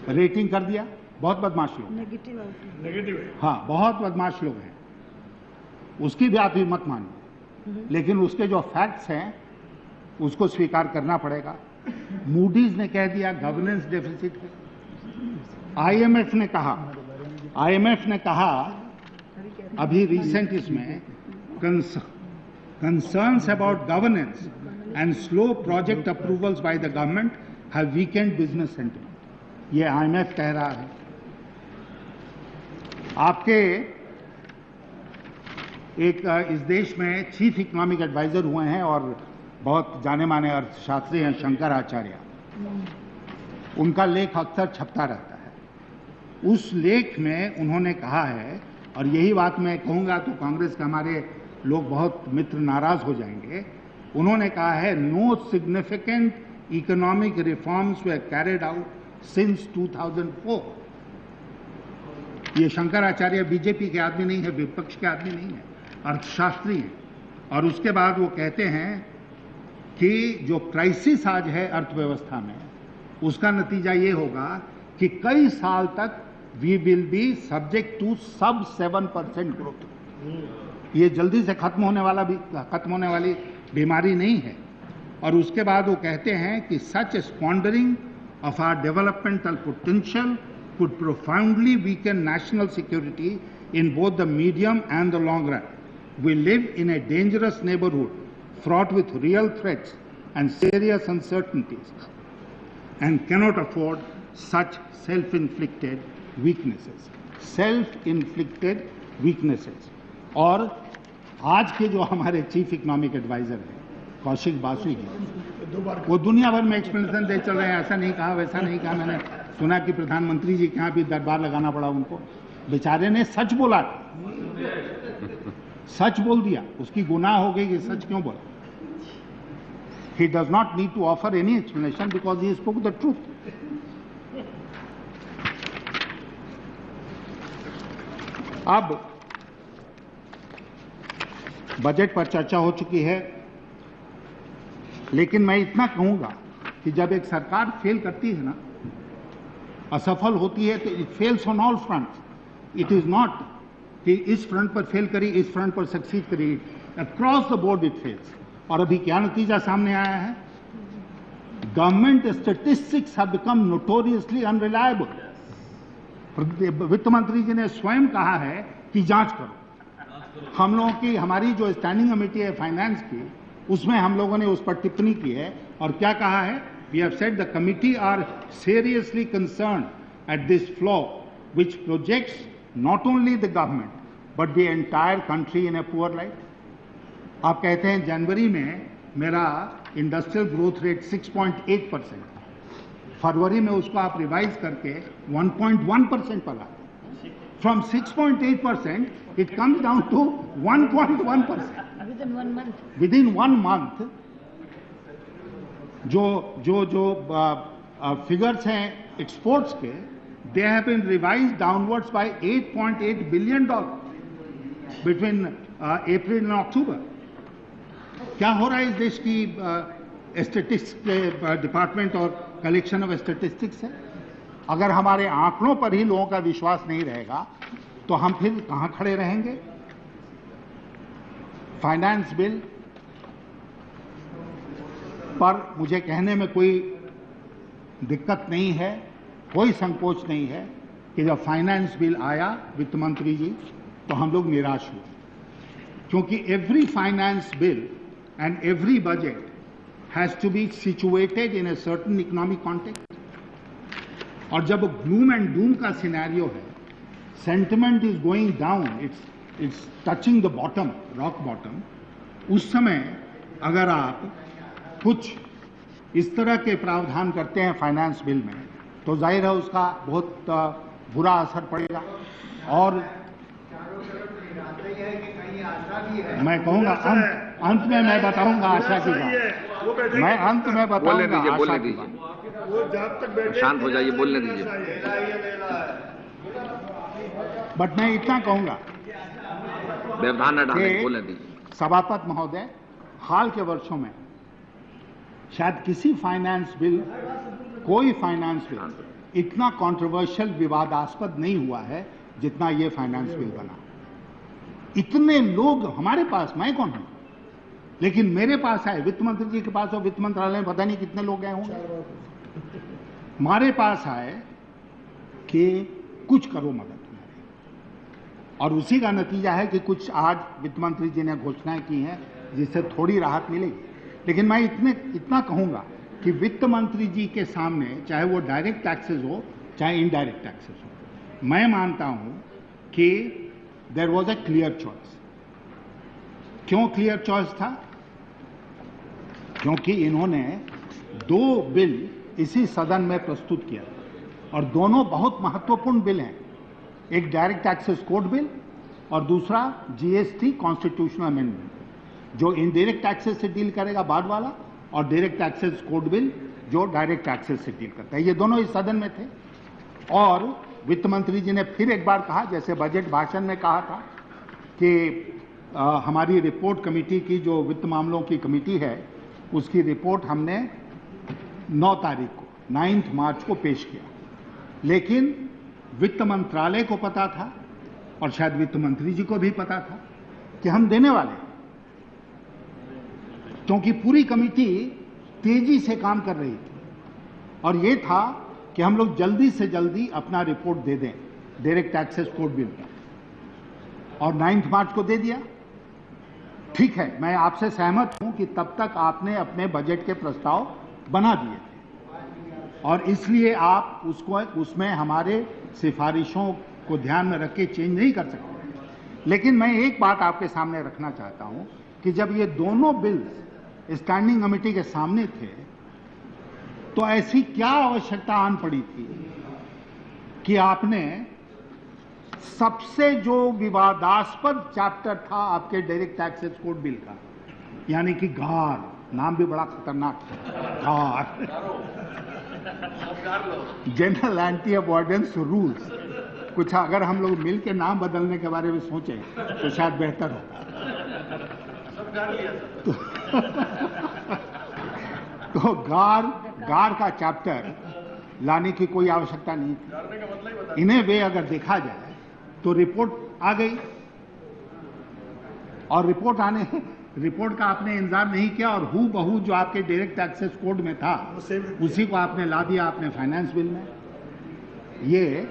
[SPEAKER 1] रेटिंग कर दिया। बहुत बदमाश लोग,
[SPEAKER 4] नेगेटिव आउटलुक।
[SPEAKER 3] नेगेटिव है।
[SPEAKER 1] हाँ बहुत बदमाश लोग हैं, उसकी भी आप ही मत मानिए, लेकिन उसके जो फैक्ट्स हैं उसको स्वीकार करना पड़ेगा। मूडीज ने कह दिया गवर्नेंस डेफिसिट है। आईएमएफ ने कहा अभी रिसेंट इसमें concerns about governance and slow project approvals by the government have weakened business sentiment. ये IMF कह रहा है। आपके एक इस देश में चीफ इकोनॉमिक एडवाइजर हुए हैं और बहुत जाने माने अर्थशास्त्री हैं, शंकर आचार्य। उनका लेख अक्सर छपता रहता है। उस लेख में उन्होंने कहा है, और यही बात मैं कहूंगा तो कांग्रेस के हमारे लोग बहुत मित्र नाराज हो जाएंगे, उन्होंने कहा है नो सिग्निफिकेंट इकोनॉमिक रिफॉर्म्स वर कैरिड आउट सिंस 2004। ये शंकराचार्य बीजेपी के आदमी नहीं है, विपक्ष के आदमी नहीं है, अर्थशास्त्री हैं। और उसके बाद वो कहते हैं कि जो क्राइसिस आज है अर्थव्यवस्था में, उसका नतीजा ये होगा कि कई साल तक we will be subject to sub 7% growth. ये जल्दी से खत्म होने वाली बीमारी नहीं है। और उसके बाद वो कहते हैं कि such squandering of our developmental potential could profoundly weaken national security in both the medium and the long run. We live in a dangerous neighborhood fraught with real threats and serious uncertainties and cannot afford such self-inflicted weaknesses. Self-inflicted weaknesses. और आज के जो हमारे chief economic adviser हैं कौशिक बासु जी, वो दुनिया भर में एक्सप्लेनेशन दे चल रहे हैं, ऐसा नहीं कहा वैसा नहीं कहा। मैंने सुना कि प्रधानमंत्री जी के यहाँ भी दरबार लगाना पड़ा उनको। बेचारे ने सच बोला, सच बोल दिया, उसकी गुनाह हो गई कि सच क्यों बोला। He does not need to offer any explanation because he spoke the truth. अब बजट पर चर्चा हो चुकी है, लेकिन मैं इतना कहूंगा कि जब एक सरकार फेल करती है ना, असफल होती है, तो it fails on all fronts. It is not कि इस फ्रंट पर फेल करी, इस फ्रंट पर सक्सीड करी, across the board it fails. और अभी क्या नतीजा सामने आया है? Government statistics have become notoriously unreliable. वित्त मंत्री जी ने स्वयं कहा है कि जांच करो। हम लोगों की, हमारी जो स्टैंडिंग कमेटी है फाइनेंस की, उसमें हम लोगों ने उस पर टिप्पणी की है और क्या कहा है? We have said the committee are seriously concerned at this flaw which projects not only the government but the entire country in a poor light. आप कहते हैं जनवरी में मेरा इंडस्ट्रियल ग्रोथ रेट 6.8%, फरवरी में उसको आप रिवाइज करके 1.1% पर लाते। From 6.8% it comes down to 1.1%. Within 1 month जो फिगर्स हैं एक्सपोर्ट्स के, they have been revised downwards by $8.8 billion between April and October. क्या हो रहा है इस देश की स्टैटिस्टिक्स के डिपार्टमेंट और कलेक्शन ऑफ स्टैटिस्टिक्स है? अगर हमारे आंकड़ों पर ही लोगों का विश्वास नहीं रहेगा तो हम फिर कहां खड़े रहेंगे? फाइनेंस बिल पर मुझे कहने में कोई दिक्कत नहीं है, कोई संकोच नहीं है कि जब फाइनेंस बिल आया वित्त मंत्री जी, तो हम लोग निराश हुए, क्योंकि every finance bill and every budget has to be situated in a certain economic context. और जब ग्लूम एंड डूम का सिनेरियो है, sentiment is going down, it's touching the bottom, rock bottom, उस समय अगर आप कुछ इस तरह के प्रावधान करते हैं फाइनेंस बिल में, तो जाहिर है उसका बहुत बुरा असर पड़ेगा। और मैं कहूँगा अंत में मैं बताऊंगा आशा की बात, मैं अंत में बताऊंगा आशा की बात।
[SPEAKER 3] वो जब तक बैठे
[SPEAKER 5] शांत हो जाइए, बोलने दीजिए।
[SPEAKER 1] बट मैं इतना कहूंगा
[SPEAKER 5] व्यवधान न डालें, बोलने दीजिए।
[SPEAKER 1] सभापति महोदय, हाल के वर्षों में शायद किसी फाइनेंस बिल, कोई फाइनेंस बिल इतना कंट्रोवर्शियल, विवादास्पद नहीं हुआ है जितना ये फाइनेंस बिल बना। इतने लोग हमारे पास, मैं कौन हूं, लेकिन मेरे पास आए, वित्त मंत्री जी के पास और वित्त मंत्रालय में पता नहीं कितने लोग गए होंगे, हमारे पास आए कि कुछ करो मदद हमारी। और उसी का नतीजा है कि कुछ आज वित्त मंत्री जी ने घोषणाएं की हैं जिससे थोड़ी राहत मिलेगी। लेकिन मैं इतना कहूंगा कि वित्त मंत्री जी के सामने, चाहे वो डायरेक्ट टैक्सेस हो चाहे इनडायरेक्ट टैक्सेस हो, मैं मानता हूं कि there was a clear choice. क्यों क्लियर चॉइस था? क्योंकि इन्होंने 2 बिल इसी सदन में प्रस्तुत किया और दोनों बहुत महत्वपूर्ण बिल हैं। एक डायरेक्ट टैक्सेस कोड बिल और दूसरा जीएसटी कॉन्स्टिट्यूशनल अमेंडमेंट, जो इनडायरेक्ट टैक्सेस से डील करेगा बाद वाला, और डायरेक्ट टैक्सेस कोड बिल जो डायरेक्ट टैक्सेस से डील करता है। ये दोनों इस सदन में थे और वित्त मंत्री जी ने फिर एक बार कहा, जैसे बजट भाषण में कहा था कि हमारी रिपोर्ट कमेटी की, जो वित्त मामलों की कमेटी है, उसकी रिपोर्ट हमने 9 तारीख को, 9 मार्च को पेश किया। लेकिन वित्त मंत्रालय को पता था और शायद वित्त मंत्री जी को भी पता था कि हम देने वाले हैं, क्योंकि पूरी कमेटी तेजी से काम कर रही थी और ये था कि हम लोग जल्दी से जल्दी अपना रिपोर्ट दे दें डायरेक्ट टैक्सेस कोड बिल का, और 9 मार्च को दे दिया। ठीक है, मैं आपसे सहमत हूं कि तब तक आपने अपने बजट के प्रस्ताव बना दिए थे और इसलिए आप उसमें हमारे सिफारिशों को ध्यान में रख के चेंज नहीं कर सकते। लेकिन मैं एक बात आपके सामने रखना चाहता हूं कि जब ये दोनों बिल्स स्टैंडिंग कमेटी के सामने थे, तो ऐसी क्या आवश्यकता आन पड़ी थी कि आपने सबसे जो विवादास्पद चैप्टर था आपके डायरेक्ट टैक्सेस कोड बिल का, यानी कि गार, नाम भी बड़ा खतरनाक है, गार, जनरल एंटी अवॉइडेंस रूल्स, कुछ अगर हम लोग मिल के नाम बदलने के बारे में सोचें तो शायद बेहतर होगा। तो गार का चैप्टर लाने की कोई आवश्यकता नहीं थी। इन्हें वे अगर देखा जाए तो रिपोर्ट आ गई और रिपोर्ट का आपने इंतजार नहीं किया और हू बहू जो आपके डायरेक्ट टैक्सेस कोड में था उसी को आपने ला दिया आपने फाइनेंस बिल में। ये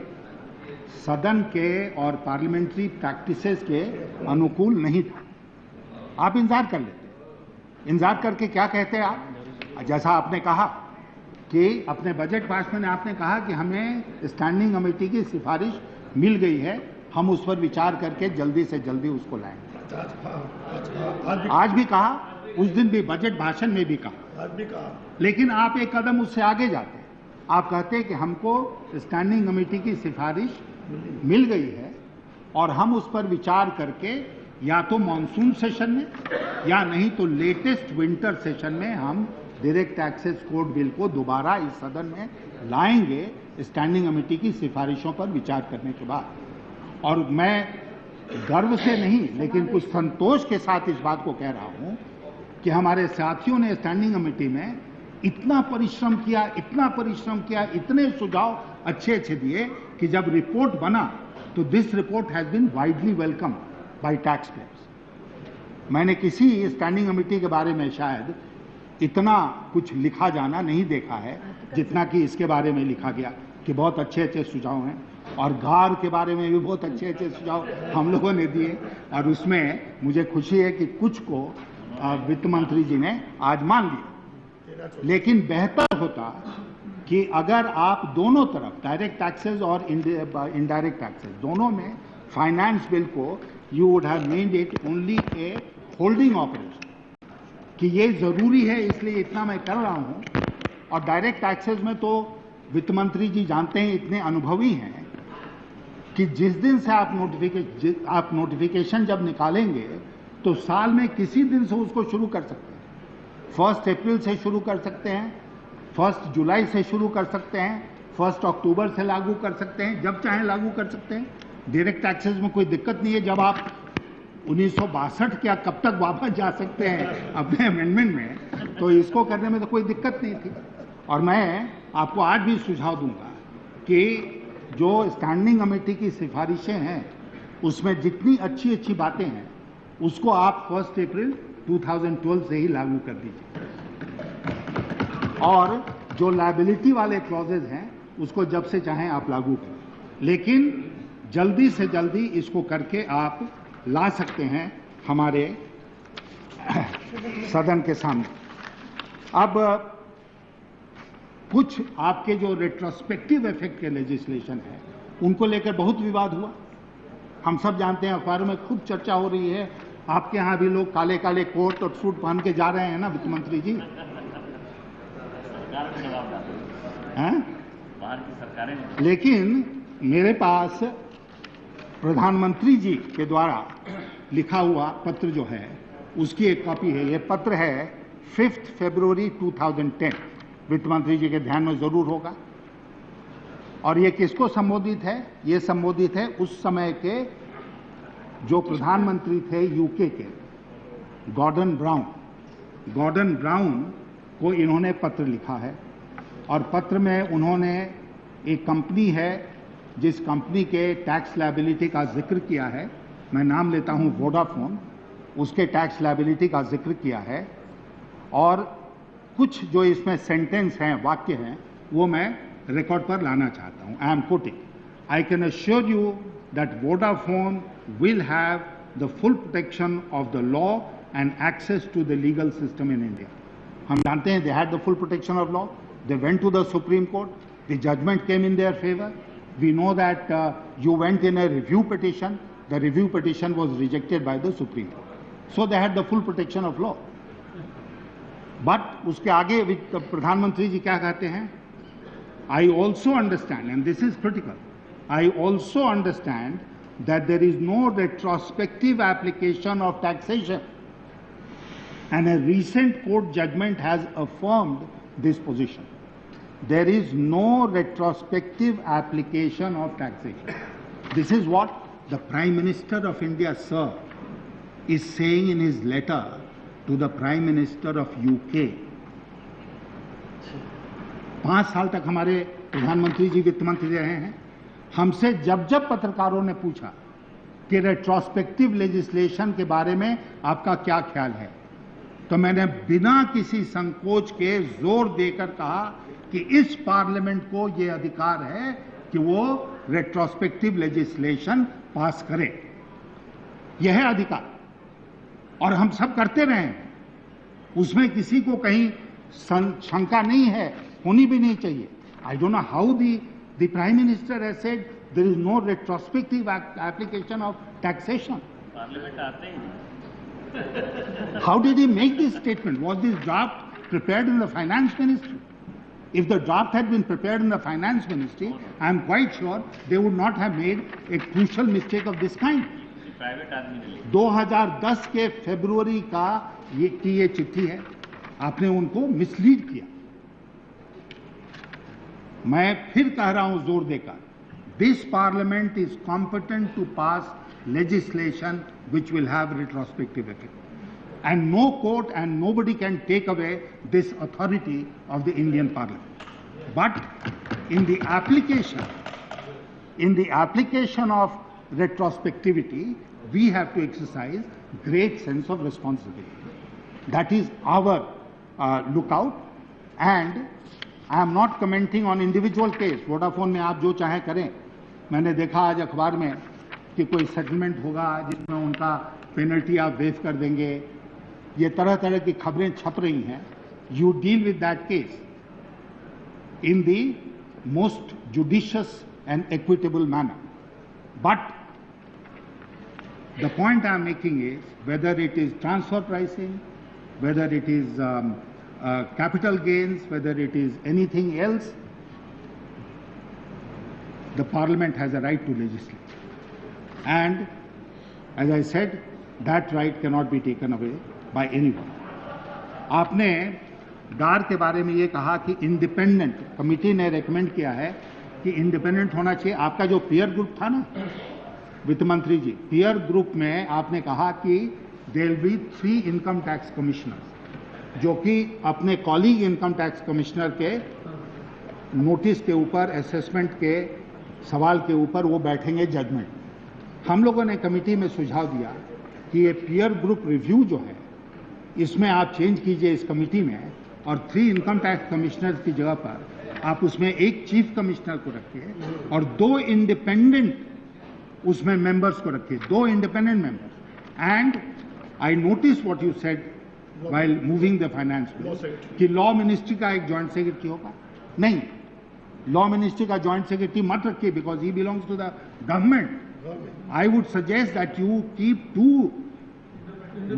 [SPEAKER 1] सदन के और पार्लियामेंट्री प्रैक्टिसेस के अनुकूल नहीं था। आप इंतजार कर लेते, इंतजार करके क्या कहते हैं आप, जैसा आपने कहा कि अपने बजट भाषण में आपने कहा कि हमें स्टैंडिंग कमेटी की सिफारिश मिल गई है, हम उस पर विचार करके जल्दी से जल्दी उसको लाएंगे। आज भी कहा, उस दिन भी बजट भाषण में भी कहा, लेकिन आप एक कदम उससे आगे जाते, आप कहते कि हमको स्टैंडिंग कमेटी की सिफारिश मिल गई है और हम उस पर विचार करके या तो मॉनसून सेशन में या नहीं तो लेटेस्ट विंटर सेशन में हम डायरेक्ट टैक्सेस कोड बिल को दोबारा इस सदन में लाएंगे स्टैंडिंग कमेटी की सिफारिशों पर विचार करने के बाद। और मैं गर्व से नहीं लेकिन कुछ संतोष के साथ इस बात को कह रहा हूं कि हमारे साथियों ने स्टैंडिंग कमेटी में इतना परिश्रम किया, इतने सुझाव अच्छे दिए कि जब रिपोर्ट बना तो this report has been widely welcome by tax payers. मैंने किसी स्टैंडिंग कमेटी के बारे में शायद इतना कुछ लिखा जाना नहीं देखा है जितना कि इसके बारे में लिखा गया कि बहुत अच्छे सुझाव हैं और गार के बारे में भी बहुत अच्छे सुझाव हम लोगों ने दिए और उसमें मुझे खुशी है कि कुछ को वित्त मंत्री जी ने आज मान लिया। लेकिन बेहतर होता कि अगर आप दोनों तरफ डायरेक्ट टैक्सेस और इनडायरेक्ट टैक्सेस दोनों में फाइनेंस बिल को you would have named it only a holding operation, कि ये जरूरी है इसलिए इतना मैं कर रहा हूं। और डायरेक्ट टैक्सेस में तो वित्त मंत्री जी जानते हैं, इतने अनुभवी हैं कि जिस दिन से आप नोटिफिकेशन जब निकालेंगे तो साल में किसी दिन से उसको शुरू कर सकते हैं। 1 अप्रैल से शुरू कर सकते हैं, 1 जुलाई से शुरू कर सकते हैं, 1 अक्टूबर से लागू कर सकते हैं, जब चाहें लागू कर सकते हैं। डायरेक्ट टैक्सेस में कोई दिक्कत नहीं है। जब आप 1962 क्या कब तक वापस जा सकते हैं अपने अमेंडमेंट में, तो इसको करने में तो कोई दिक्कत नहीं थी। और मैं आपको आज भी सुझाव दूंगा कि जो स्टैंडिंग कमेटी की सिफारिशें हैं उसमें जितनी अच्छी अच्छी बातें हैं उसको आप 1 अप्रैल 2012 से ही लागू कर दीजिए, और जो लायबिलिटी वाले क्लॉजेज हैं उसको जब से चाहें आप लागू करें, लेकिन जल्दी से जल्दी इसको करके आप ला सकते हैं हमारे सदन के सामने। अब कुछ आपके जो रेट्रोस्पेक्टिव इफेक्ट के लेजिस्लेशन है उनको लेकर बहुत विवाद हुआ। हम सब जानते हैं, अखबारों में खूब चर्चा हो रही है। आपके यहाँ भी लोग काले काले कोट और सूट पहन के जा रहे हैं ना वित्त मंत्री जी, हैं? लेकिन मेरे पास प्रधानमंत्री जी के द्वारा लिखा हुआ पत्र जो है उसकी एक कॉपी है। ये पत्र है 5 फरवरी 2010, वित्त मंत्री जी के ध्यान में जरूर होगा। और ये किसको संबोधित है? ये संबोधित है उस समय के जो प्रधानमंत्री थे यूके के, गॉर्डन ब्राउन। गॉर्डन ब्राउन को इन्होंने पत्र लिखा है, और पत्र में उन्होंने एक कंपनी है जिस कंपनी के टैक्स लायबिलिटी का जिक्र किया है, मैं नाम लेता हूं वोडाफोन, उसके टैक्स लायबिलिटी का जिक्र किया है। और कुछ जो इसमें सेंटेंस हैं, वाक्य हैं, वो मैं रिकॉर्ड पर लाना चाहता हूं। I am quoting, I can assure you that Vodafone will have the full protection of the law and access to the legal system in India. हम जानते हैं they had the full protection of law. They went to the Supreme Court. The judgment came in their favor. We know that you went in a review petition. The review petition was rejected by the Supreme Court. So they had the full protection of law. But उसके आगे प्रधानमंत्री जी क्या कहते हैं? I also understand, and this is critical, I also understand that there is no retrospective application of taxation, and a recent court judgment has affirmed this position. There is no retrospective application of taxation. This is what the Prime Minister of India, sir, is saying in his letter to the Prime Minister of UK. 5 साल तक हमारे प्रधानमंत्री जी वित्त मंत्री रहे हैं। हमसे जब जब पत्रकारों ने पूछा कि रेट्रोस्पेक्टिव लेजिस्लेशन के बारे में आपका क्या ख्याल है, तो मैंने बिना किसी संकोच के जोर देकर कहा कि इस पार्लियामेंट को यह अधिकार है कि वो रेट्रोस्पेक्टिव लेजिस्लेशन पास करे। यह है अधिकार, और हम सब करते रहे हैं, उसमें किसी को कहीं शंका नहीं है, होनी भी नहीं चाहिए। I don't know how the Prime Minister has said there is no retrospective application of taxation. How did he make this statement? Was this draft prepared in the Finance Ministry? If the draft had been prepared in the Finance Ministry, I am quite sure they would not have made a crucial mistake of this kind. 2010 के फरवरी का ये चिट्ठी है, आपने उनको mislead किया। मैं फिर कह रहा हूं जोर देकर, this parliament is competent to pass legislation which will have retrospective effect, and no court and nobody can take away this authority of the Indian Parliament. But in the application of retrospectivity, we have to exercise great sense of responsibility. That is our lookout, and I am not commenting on individual case. Vodafone में आप जो चाहे करें। मैंने देखा आज अखबार में कि कोई सेटलमेंट होगा जिसमें उनका पेनल्टी आप वेव कर देंगे, ये तरह तरह की खबरें छप रही हैं। You deal with that case in the most judicious and equitable manner, but The point I am making is whether it is transfer pricing, whether it is capital gains, whether it is anything else, the Parliament has a right to legislate. And as I said, that right cannot be taken away by anyone. आपने डार के बारे में ये कहा कि independent, committee ने recommend किया है कि इंडिपेंडेंट होना चाहिए। आपका जो पीयर ग्रुप था ना वित्त मंत्री जी, पीयर ग्रुप में आपने कहा कि there will be 3 income tax commissioner, जो कि अपने कॉलीग इनकम टैक्स कमिश्नर के नोटिस के ऊपर, असेसमेंट के सवाल के ऊपर वो बैठेंगे जजमेंट। हम लोगों ने कमिटी में सुझाव दिया कि ये पीयर ग्रुप रिव्यू जो है इसमें आप चेंज कीजिए इस कमिटी में, और 3 इनकम टैक्स कमिश्नर की जगह पर आप उसमें एक चीफ कमिश्नर को रखिए और 2 इंडिपेंडेंट उसमें मेंबर्स को रखिए, 2 independent members. And I notice what you said while moving the finance bill कि लॉ मिनिस्ट्री का एक जॉइंट सेक्रेटरी होगा। नहीं, लॉ मिनिस्ट्री का जॉइंट सेक्रेटरी मत रखिए because he belongs to the government. I would suggest that you keep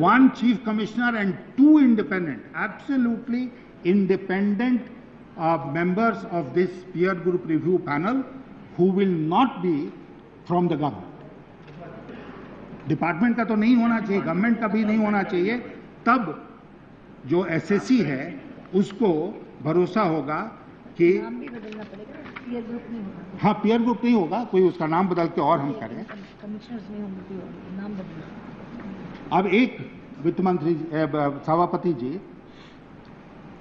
[SPEAKER 1] 1 chief commissioner and 2 independent, absolutely independent members of this peer group review panel who will not be from the government. Department का तो नहीं होना चाहिए, government का भी नहीं होना चाहिए। तब जो एसएससी है उसको भरोसा होगा कि
[SPEAKER 4] नाम भी बदलना पड़ेगा, पीयर ग्रुप नहीं होगा।
[SPEAKER 1] हाँ, पीयर ग्रुप नहीं होगा, कोई उसका नाम बदल के और हम करें।
[SPEAKER 4] कमिश्नर्स नहीं होंगे, कोई नाम बदलना।
[SPEAKER 1] अब एक वित्त मंत्री सभापति जी,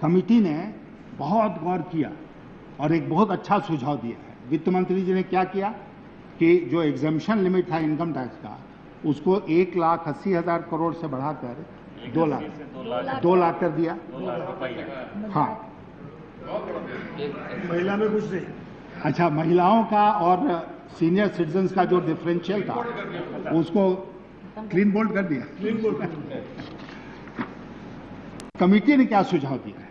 [SPEAKER 1] कमिटी ने बहुत गौर किया और एक बहुत अच्छा सुझाव दिया है। वित्त मंत्री जी ने क्या किया कि जो एग्जम्पशन लिमिट था इनकम टैक्स का उसको 1,80,000 करोड़ से बढ़ाकर 2 लाख कर दिया। हाँ,
[SPEAKER 3] महिला में कुछ नहीं।
[SPEAKER 1] अच्छा, महिलाओं का और सीनियर सिटीजन्स का जो डिफरेंशियल था उसको क्लीन बोल्ड कर दिया। कमिटी ने क्या सुझाव दिया है?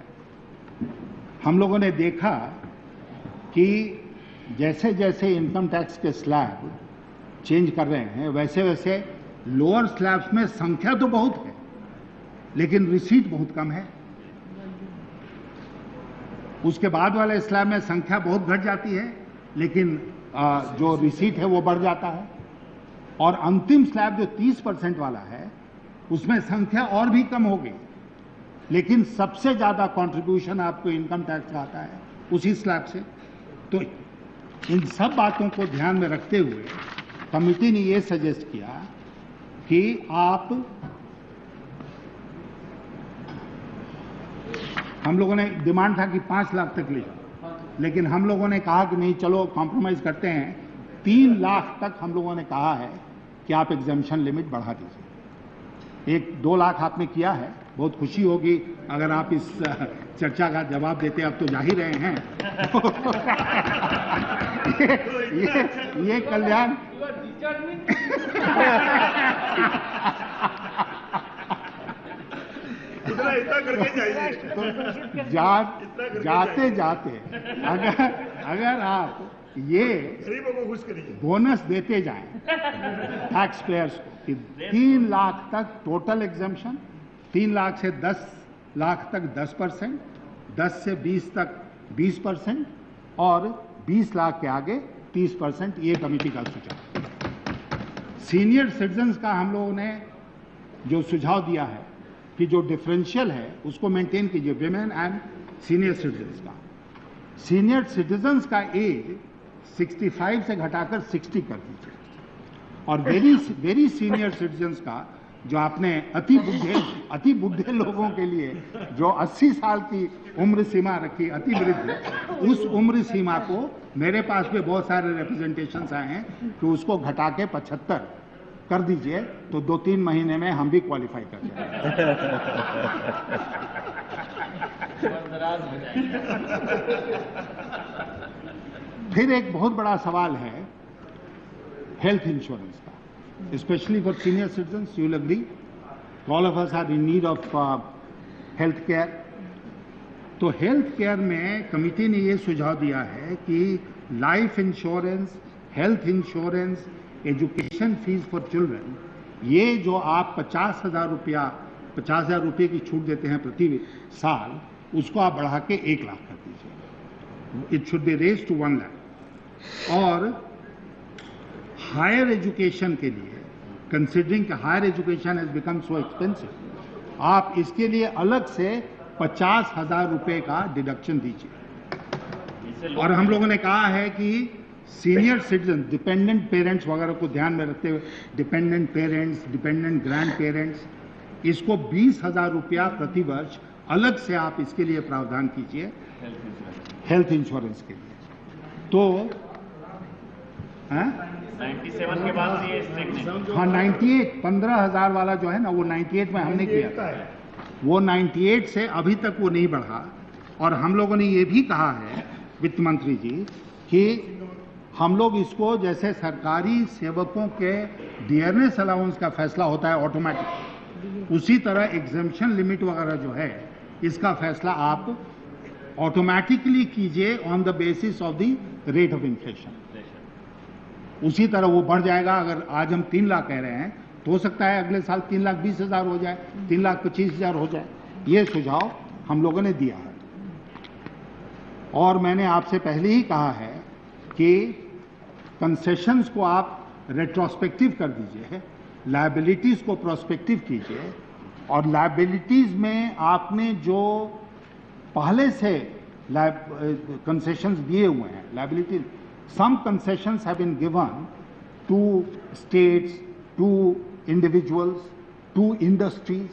[SPEAKER 1] हम लोगों ने देखा कि जैसे जैसे इनकम टैक्स के स्लैब चेंज कर रहे हैं वैसे वैसे लोअर स्लैब्स में संख्या तो बहुत है लेकिन रिसीट बहुत कम है। उसके बाद वाले स्लैब में संख्या बहुत घट जाती है लेकिन जो रिसीट है वो बढ़ जाता है, और अंतिम स्लैब जो 30% वाला है उसमें संख्या और भी कम हो गई लेकिन सबसे ज्यादा कंट्रीब्यूशन आपको इनकम टैक्स का आता है उसी स्लैब से। तो इन सब बातों को ध्यान में रखते हुए कमिटी ने ये सजेस्ट किया कि आप, हम लोगों ने डिमांड था कि 5 लाख तक ले जाओ, लेकिन हम लोगों ने कहा कि नहीं, चलो कॉम्प्रोमाइज करते हैं, 3 लाख तक हम लोगों ने कहा है कि आप एग्जम्पशन लिमिट बढ़ा दीजिए। 1-2 लाख आपने किया है, बहुत खुशी होगी अगर आप इस चर्चा का जवाब देते, अब तो जा ही रहे हैं। ये कल्याण
[SPEAKER 3] इतना करके जाइए।
[SPEAKER 1] तो जाते जाते अगर आप ये
[SPEAKER 3] गरीबों को खुश करिए,
[SPEAKER 1] बोनस देते जाएं टैक्स पेयर्स को कि 3 लाख तक टोटल एग्जम्पशन, 3 लाख से 10 लाख तक 10%, 10 से 20 तक 20% और 20 लाख के आगे 30%, ये कमिटी का सुझाव। सीनियर सिटीजन्स का हम लोगों ने जो सुझाव दिया है कि जो डिफरेंशियल है उसको मेंटेन कीजिए, विमेन एंड सीनियर सिटीजन्स का। सीनियर सिटीजन्स का एज 65 से घटाकर 60 कर दीजिए, और वेरी सीनियर सिटीजन्स का जो आपने अति बुद्धे लोगों के लिए जो 80 साल की उम्र सीमा रखी, अति वृद्ध, उस उम्र सीमा को मेरे पास भी बहुत सारे रिप्रेजेंटेशंस आए हैं कि उसको घटा के 75 कर दीजिए, तो 2-3 महीने में हम भी क्वालिफाई कर जाएंगे। फिर एक बहुत बड़ा सवाल है हेल्थ इंश्योरेंस का, specially for senior citizens. You will agree all of us are in need of health care. तो हेल्थ केयर में कमिटी ने ये सुझाव दिया है कि life insurance, health insurance, education fees for children, ये जो आप 50,000 रुपये की छूट देते हैं प्रति साल, उसको आप बढ़ा के 1 लाख कर दीजिए। It should be raise to 1 lakh. और हायर एजुकेशन के लिए, कंसिडरिंग कि higher education has become so expensive, आप इसके लिए अलग से 50,000 रुपये का डिडक्शन दीजिए। और हम लोगों ने कहा है कि सीनियर सिटीजन, डिपेंडेंट पेरेंट्स वगैरह को ध्यान में रखते हुए, dependent parents, dependent grand parents, इसको 20,000 रुपया प्रति वर्ष अलग से आप इसके लिए प्रावधान कीजिए, हेल्थ इंश्योरेंस के लिए। तो
[SPEAKER 2] 97 के बाद से ये स्ट्रिक्ट
[SPEAKER 1] हाँ, 98 15,000 वाला जो है ना, वो 98 में हमने किया था। वो 98 से अभी तक वो नहीं बढ़ा। और हम लोगों ने ये भी कहा है वित्त मंत्री जी कि हम लोग इसको, जैसे सरकारी सेवकों के डियरनेस अलाउंस का फैसला होता है ऑटोमेटिक, उसी तरह एग्जेम्पशन लिमिट वगैरह जो है, इसका फैसला आप ऑटोमेटिकली कीजिए on the basis of the rate of inflation. उसी तरह वो बढ़ जाएगा। अगर आज हम 3 लाख कह रहे हैं तो हो सकता है अगले साल 3,20,000 हो जाए, 3,25,000 हो जाए। ये सुझाव हम लोगों ने दिया है। और मैंने आपसे पहले ही कहा है कि कंसेशंस को आप रेट्रोस्पेक्टिव कर दीजिए, लायबिलिटीज को प्रोस्पेक्टिव कीजिए। और लायबिलिटीज में आपने जो पहले से कंसेशंस दिए हुए हैं, liabilities, some concessions have been given to states, to individuals, to industries.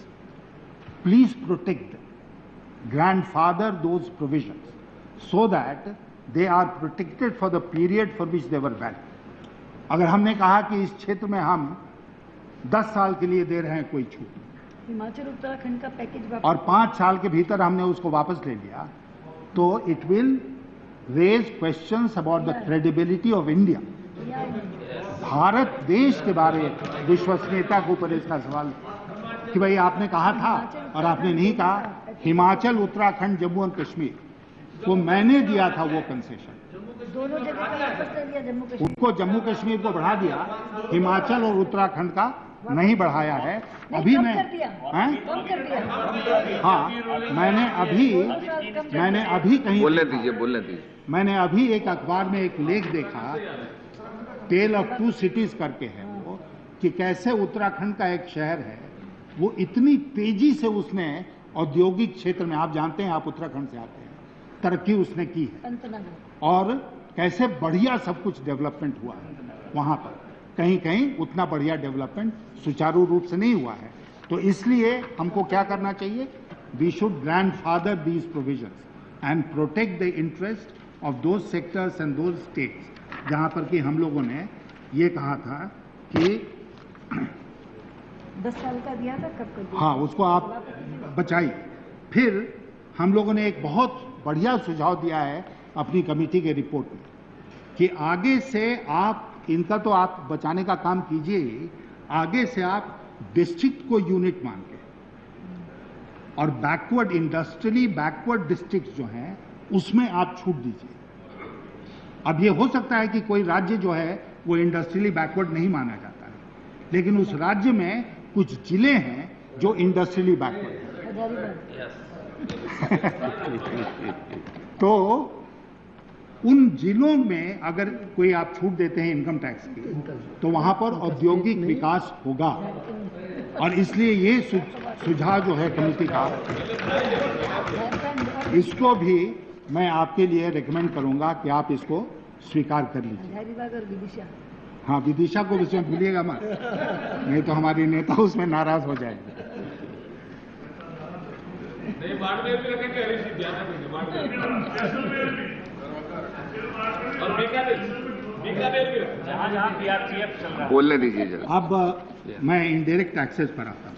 [SPEAKER 1] Please protect them. Grandfather those provisions so that they are protected for the period for which they were valid. अगर हमने कहा कि इस क्षेत्र में हम 10 साल के लिए दे रहे हैं कोई छूट,
[SPEAKER 4] हिमाचल उत्तराखंड का पैकेज वापस,
[SPEAKER 1] और 5 साल के भीतर हमने उसको वापस ले लिया, तो it will raise questions about the credibility of India. Bharat देश के बारे में विश्वसनीयता के ऊपर इसका सवाल है कि भाई आपने कहा था और आपने नहीं कहा। हिमाचल, उत्तराखंड, जम्मू एंड कश्मीर को मैंने दिया था वो कंसेशन,
[SPEAKER 4] दोनों जगह का वापस ले लिया। जम्मू कश्मीर
[SPEAKER 1] उनको जम्मू कश्मीर को बढ़ा दिया, हिमाचल और उत्तराखंड का नहीं बढ़ाया है। अभी
[SPEAKER 4] कम
[SPEAKER 1] मैं
[SPEAKER 4] कर दिया, कम कर दिया।
[SPEAKER 1] हाँ, मैंने अभी कहीं
[SPEAKER 5] बोलने दीजिए।
[SPEAKER 1] मैंने अभी एक अखबार में एक लेख देखा, टेल ऑफ 2 सिटीज करके है वो, कि कैसे उत्तराखंड का एक शहर है, वो इतनी तेजी से उसने औद्योगिक क्षेत्र में, आप जानते हैं, आप उत्तराखंड से आते हैं, तरक्की उसने की है।
[SPEAKER 4] पंतनगर
[SPEAKER 1] और कैसे बढ़िया सब कुछ डेवलपमेंट हुआ है वहां पर। कहीं कहीं उतना बढ़िया डेवलपमेंट सुचारू रूप से नहीं हुआ है। तो इसलिए हमको क्या करना चाहिए? We should grandfather these provisions and protect the interest of those sectors and those states जहां पर कि हम लोगों ने ये कहा था कि
[SPEAKER 4] 10 साल का दिया था, कब कर दिया?
[SPEAKER 1] हाँ, उसको आप बचाइए। फिर हम लोगों ने एक बहुत बढ़िया सुझाव दिया है अपनी कमेटी के रिपोर्ट में कि आगे से आप इनका तो आप बचाने का काम कीजिए ही, आगे से आप डिस्ट्रिक्ट को यूनिट मान के और बैकवर्ड, इंडस्ट्रियली बैकवर्ड डिस्ट्रिक्ट जो हैं उसमें आप छूट दीजिए। अब ये हो सकता है कि कोई राज्य जो है वो इंडस्ट्रियली बैकवर्ड नहीं माना जाता है, लेकिन उस राज्य में कुछ जिले हैं जो इंडस्ट्रियली बैकवर्ड हैं। तो उन जिलों में अगर कोई आप छूट देते हैं इनकम टैक्स की, तो वहां पर औद्योगिक विकास होगा। और इसलिए ये सुझाव जो है कमेटी का, इसको भी मैं आपके लिए रेकमेंड करूंगा कि आप इसको स्वीकार कर लीजिए।
[SPEAKER 4] हरिद्वार और विदिशा,
[SPEAKER 1] हाँ, विदिशा को विषय भूलिएगा मत, नहीं तो हमारी नेता उसमें नाराज हो जाएंगे।
[SPEAKER 2] नहीं, बाड़मेर भी रखेंगे, हरीश जी, ध्यान रखेंगे बाड़मेर और बीकानेर भी, जहाँ PRCF चल रहा है।
[SPEAKER 5] बोलने दीजिए जरा।
[SPEAKER 1] अब मैं इनडायरेक्ट टैक्सेस पर आता हूँ।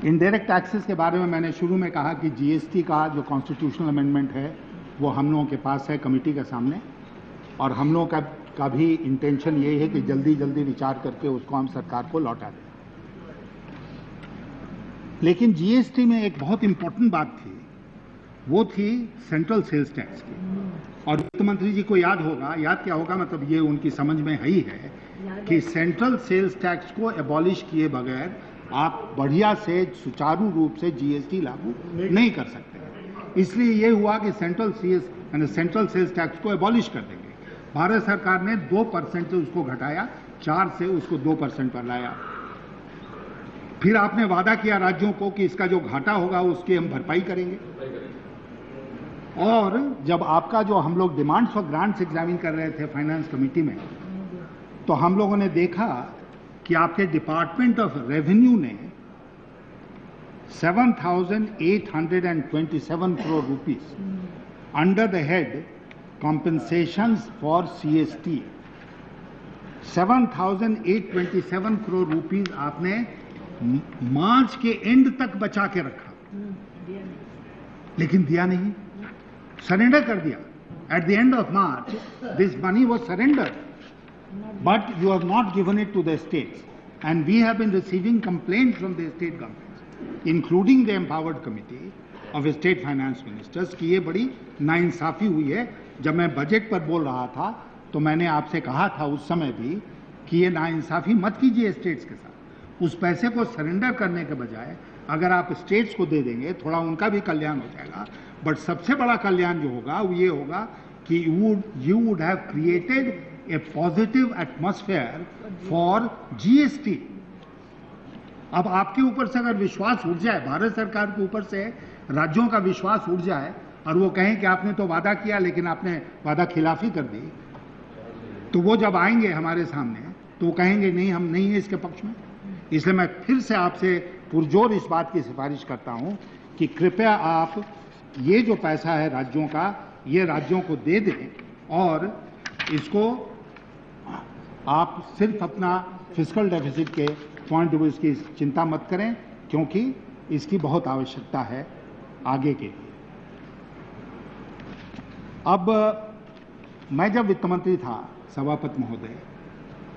[SPEAKER 1] इनडायरेक्ट टैक्सेस के बारे में मैंने शुरू में कहा कि GST का जो कॉन्स्टिट्यूशनल अमेंडमेंट है वो हम लोगों के पास है कमेटी के सामने, और हम लोगों का भी इंटेंशन यही है कि जल्दी जल्दी विचार करके उसको हम सरकार को लौटा दें। लेकिन GST में एक बहुत इंपॉर्टेंट बात थी, वो थी सेंट्रल सेल्स टैक्स की। और वित्त मंत्री जी को याद होगा, याद क्या होगा, मतलब ये उनकी समझ में है ही है कि सेंट्रल सेल्स टैक्स को एबॉलिश किए बगैर आप बढ़िया से सुचारू रूप से जीएसटी लागू नहीं कर सकते। इसलिए ये हुआ कि सेंट्रल सेल्स टैक्स को एबॉलिश कर देंगे। भारत सरकार ने 2% से उसको घटाया, 4 से उसको 2% पर लाया। फिर आपने वादा किया राज्यों को कि इसका जो घाटा होगा उसकी हम भरपाई करेंगे। और जब आपका जो हम लोग डिमांड्स फॉर ग्रांट्स एग्जामिन कर रहे थे फाइनेंस कमेटी में, तो हम लोगों ने देखा कि आपके डिपार्टमेंट ऑफ रेवेन्यू ने 7,827 crore rupees under the head compensations for CST, 7,827 crore rupees आपने मार्च के एंड तक बचा के रखा, लेकिन दिया नहीं, सरेंडर कर दिया। At the end of March this money was surrender, but you have not given it to the states, and we have been receiving complaints from the state governments, including the empowered committee of state finance ministers, कि ये बड़ी नाइंसाफी हुई है। जब मैं budget पर बोल रहा था तो मैंने आपसे कहा था उस समय भी कि ये नाइंसाफी मत कीजिए स्टेट्स के साथ। उस पैसे को सरेंडर करने के बजाय अगर आप स्टेट्स को दे देंगे, थोड़ा उनका भी कल्याण हो जाएगा, बट सबसे बड़ा कल्याण जो होगा वो ये होगा कि you would have created a positive atmosphere for GST। अब आपके ऊपर से अगर विश्वास उठ जाए, भारत सरकार के ऊपर से राज्यों का विश्वास उठ जाए और वो कहें कि आपने तो वादा किया लेकिन आपने वादा खिलाफी कर दी, तो वो जब आएंगे हमारे सामने तो वो कहेंगे नहीं, हम नहीं है इसके पक्ष में। इसलिए मैं फिर से आपसे पुरजोर इस बात की सिफारिश करता हूं कि कृपया आप ये जो पैसा है राज्यों का, ये राज्यों को दे दें और इसको आप सिर्फ अपना फिस्कल डेफिसिट के पॉइंट ऑफ व्यू इसकी चिंता मत करें, क्योंकि इसकी बहुत आवश्यकता है आगे के लिए। अब मैं जब वित्त मंत्री था सभापति महोदय,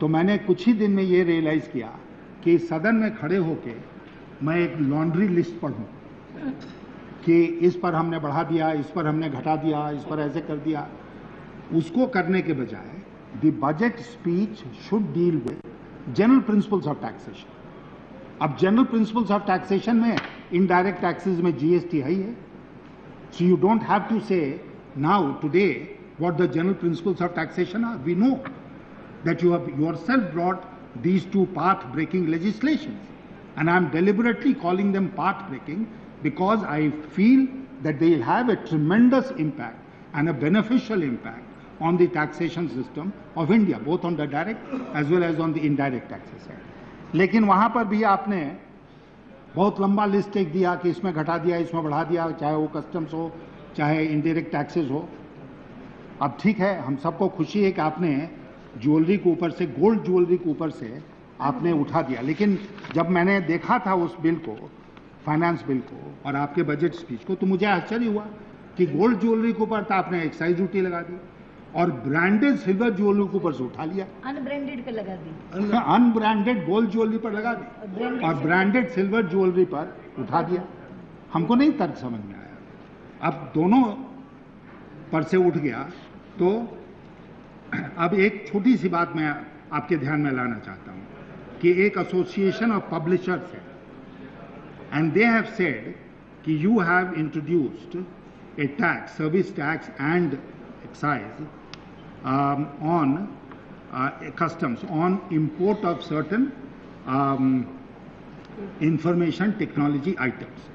[SPEAKER 1] तो मैंने कुछ ही दिन में ये रियलाइज किया कि सदन में खड़े होके मैं एक लॉन्ड्री लिस्ट पढ़ूं कि इस पर हमने बढ़ा दिया, इस पर हमने घटा दिया, इस पर ऐसे कर दिया। उसको करने के बजाय the budget speech should deal with general principles of taxation. अब जनरल प्रिंसिपल्स ऑफ टैक्सेशन में इनडायरेक्ट टैक्सेस में जीएसटी है ही है, so you don't have to say now today what the general principles of taxation are. We know that you have yourself brought these two path-breaking legislations, and I am deliberately calling them path-breaking because I feel that they will have a tremendous impact and a beneficial impact on the taxation system of India, both on the direct as well as on the indirect taxes side. लेकिन वहाँ पर भी आपने बहुत लंबा list एक दिया कि इसमें घटा दिया, इसमें बढ़ा दिया, चाहे वो कस्टम्स हो चाहे इनडायरेक्ट टैक्सेस हो। अब ठीक है, हम सबको खुशी है कि आपने ज्वेलरी के ऊपर से, गोल्ड ज्वेलरी के ऊपर से आपने उठा दिया, लेकिन जब मैंने देखा था उस बिल को, फाइनेंस बिल को और आपके बजट स्पीच को, तो मुझे आश्चर्य हुआ कि गोल्ड ज्वेलरी के ऊपर तो आपने एक्साइज ड्यूटी लगा दी और ब्रांडेड सिल्वर ज्वेलरी के ऊपर से उठा लिया,
[SPEAKER 4] अनब्रांडेड पे लगा दी,
[SPEAKER 1] अनब्रांडेड गोल्ड ज्वेलरी पर लगा दी और ब्रांडेड सिल्वर ज्वेलरी पर उठा दिया। हमको नहीं तर्क समझ में आया। अब दोनों पर से उठ गया, तो अब एक छोटी सी बात मैं आपके ध्यान में लाना चाहता हूं कि एक एसोसिएशन ऑफ पब्लिशर्स है, एंड दे हैव सेड कि you have introduced A tax, service tax and excise on customs on import of certain information technology items.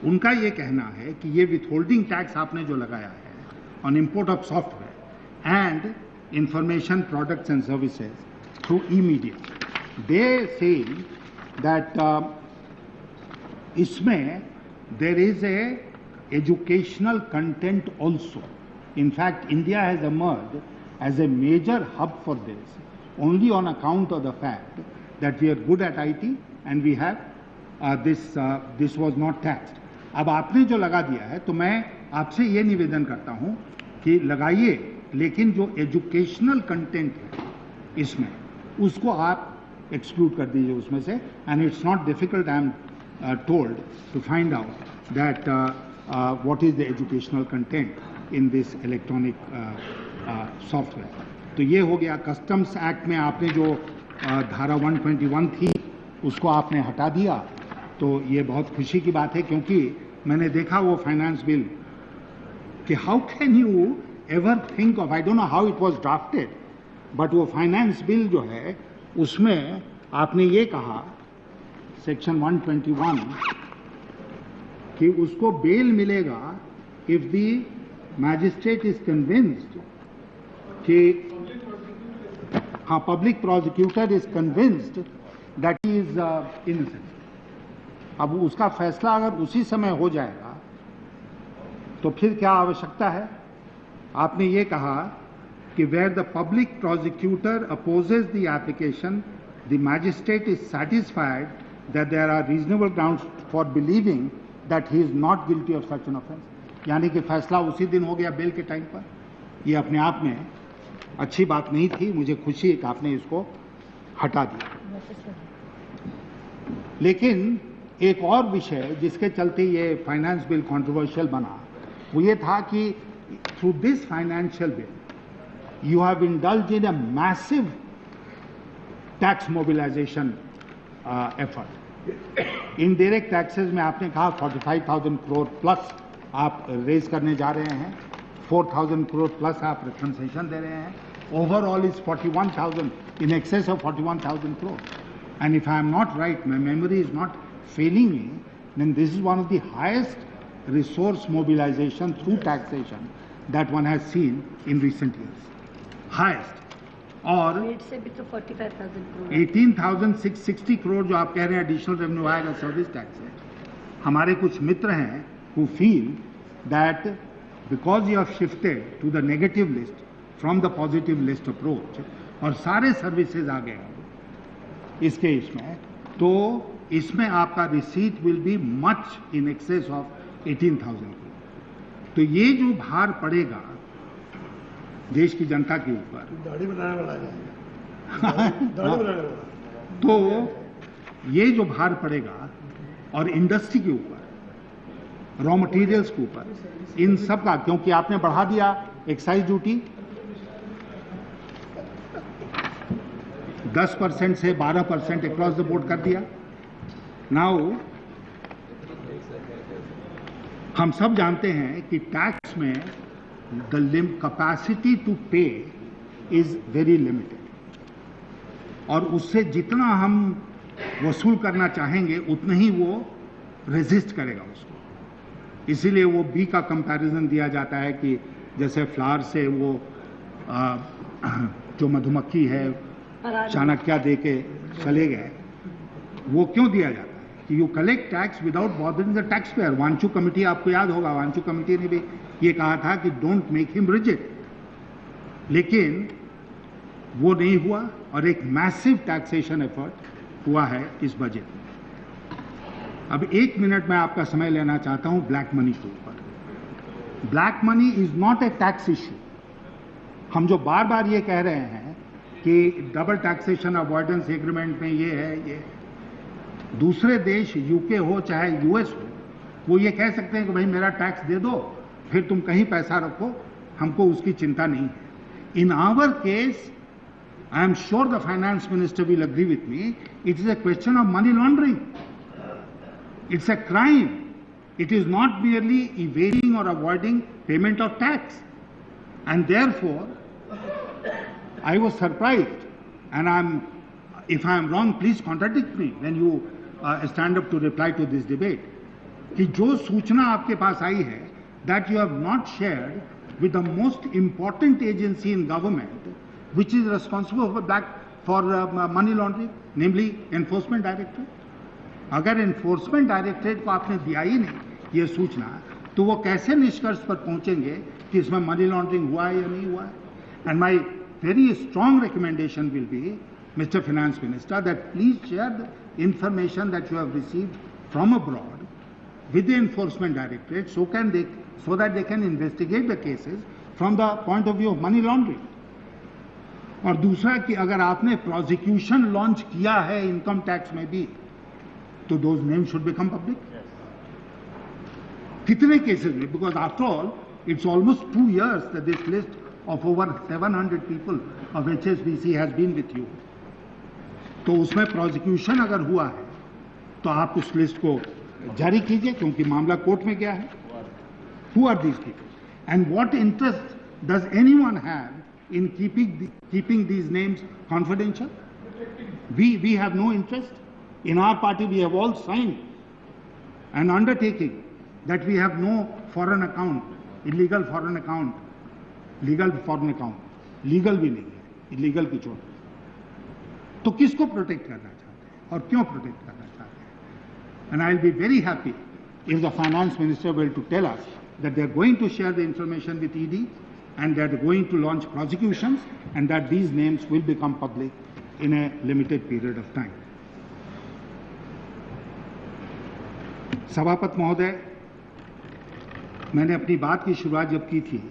[SPEAKER 1] उनका ये कहना है कि ये विथहोल्डिंग टैक्स आपने जो लगाया है on import of software and information products and services through e media, they say that इसमें there is a educational content also. In fact, India has emerged as a major hub for this only on account of the fact that we are good at IT and we have this was not taxed. अब आपने जो लगा दिया है तो मैं आपसे ये निवेदन करता हूँ कि लगाइए, लेकिन जो एजुकेशनल कंटेंट है इसमें उसको आप एक्सक्लूड कर दीजिए उसमें से। And it's not difficult, I am told, to find out that what is the educational content in this electronic software. तो तो ये हो गया। कस्टम्स एक्ट में आपने जो धारा 121 थी उसको आपने हटा दिया, तो ये बहुत खुशी की बात है, क्योंकि मैंने देखा वो फाइनेंस बिल कि how can you ever think of, I don't know how it was drafted, but वो फाइनेंस बिल जो है उसमें आपने ये कहा सेक्शन 121 कि उसको बेल मिलेगा if the magistrate is convinced कि हाँ, public prosecutor is convinced that he is innocent. अब उसका फैसला अगर उसी समय हो जाएगा तो फिर क्या आवश्यकता है? आपने ये कहा कि where the public prosecutor opposes the application the magistrate is satisfied that there are reasonable grounds for believing that he is not guilty of such an offence. यानी कि फैसला उसी दिन हो गया बेल के टाइम पर। ये अपने आप में अच्छी बात नहीं थी, मुझे खुशी है कि आपने इसको हटा दिया। लेकिन एक और विषय जिसके चलते ये फाइनेंस बिल कंट्रोवर्शियल बना वो ये था कि through this financial bill you have indulged in a massive tax mobilisation effort. Indirect taxes में आपने कहा 45,000 करोड़ प्लस आप रेज करने जा रहे हैं, 4,000 करोड़ प्लस आप कंसेशन दे रहे हैं। Overall is 41,000, in excess of 41,000 crore. And if I am not right, my memory is not failing me, then this is one of the highest resource mobilization through taxation that one has seen in recent years. Highest. और
[SPEAKER 4] rate से भी तो 45,000 करोड़
[SPEAKER 1] 18,660 करोड़ जो आप कह रहे हैं additional revenue आएगा सर्विस टैक्स से। हमारे कुछ मित्र हैं who feel that because you have shifted to the negative list from the positive list approach और सारे सर्विसेज आ गए इसके इसमें, तो इसमें आपका receipt will be much in excess of 18,000 crore. तो ये जो भार पड़ेगा देश की जनता के ऊपर,
[SPEAKER 3] दाढ़ी बनाने वाला है, दाढ़ी बनाने वाला,
[SPEAKER 1] तो ये जो भार पड़ेगा और इंडस्ट्री के ऊपर, रॉ मटेरियल्स के ऊपर, इन सब का, क्योंकि आपने बढ़ा दिया एक्साइज ड्यूटी 10% से 12% अक्रॉस द बोर्ड कर दिया। नाउ हम सब जानते हैं कि टैक्स में द कैपेसिटी टू पे इज वेरी लिमिटेड और उससे जितना हम वसूल करना चाहेंगे उतना ही वो रेजिस्ट करेगा उसको। इसीलिए वो बी का कंपैरिजन दिया जाता है कि जैसे फ्लावर से वो जो मधुमक्खी है चाणक्य दे के चले गए, वो क्यों दिया जाता है कि you collect tax without bothering the tax payer. Wanchu committee आपको याद होगा, वांचू कमेटी ने भी ये कहा था कि डोंट मेक हिम रिजिड, लेकिन वो नहीं हुआ और एक मैसिव टैक्सेशन एफर्ट हुआ है इस बजट में। अब 1 मिनट में आपका समय लेना चाहता हूं ब्लैक मनी के ऊपर। Black money is not a tax issue. हम जो बार बार ये कह रहे हैं कि डबल टैक्सेशन अवॉइडेंस एग्रीमेंट में ये है, ये दूसरे देश यूके हो चाहे यूएस हो, वो ये कह सकते हैं कि भाई मेरा टैक्स दे दो फिर तुम कहीं पैसा रखो, हमको उसकी चिंता नहीं है। In our case I am sure the finance minister will agree with me, it is a question of money laundering. It's a crime. It is not merely evading or avoiding payment of tax. And therefore, I was surprised, and if I am wrong, please contradict me when you stand up to reply to this debate, कि जो सूचना आपके पास आई है, that you have not shared with the most important agency in government, which is responsible for money laundering, namely Enforcement Directorate. अगर Enforcement Directorate को आपने दिया ही नहीं ये सूचना, तो वो कैसे निष्कर्ष पर पहुंचेंगे कि इसमें मनी लॉन्ड्रिंग हुआ है या नहीं हुआ है? And my very strong recommendation will be, mister finance minister, that please share the information that you have received from abroad with the enforcement directorate so that they can investigate the cases from the point of view of money laundering. और दूसरा कि अगर आपने prosecution launch किया है income tax में भी, तो those names should become public. कितने केसेस में? Because after all it's almost 2 years that this list of over 700 people of HSBC has been with you. तो उसमें प्रोसिक्यूशन अगर हुआ है तो आप उस लिस्ट को जारी कीजिए, क्योंकि मामला कोर्ट में गया है. Who are these people? And what interest does anyone have in keeping these names confidential? We have no interest. In our party, we have all signed an undertaking that we have no foreign account, illegal foreign account, legal foreign account. Legal भी नहीं है, illegal की चोट. तो किसको protect करना चाहते हैं और क्यों प्रोटेक्ट करना चाहते हैं? And I'll be very happy if the finance minister will to tell us that they are going to share the information with ED and they are going to launch prosecutions and that these names will become public in a limited period of time. सभापति महोदय, मैंने अपनी बात की शुरुआत जब की थी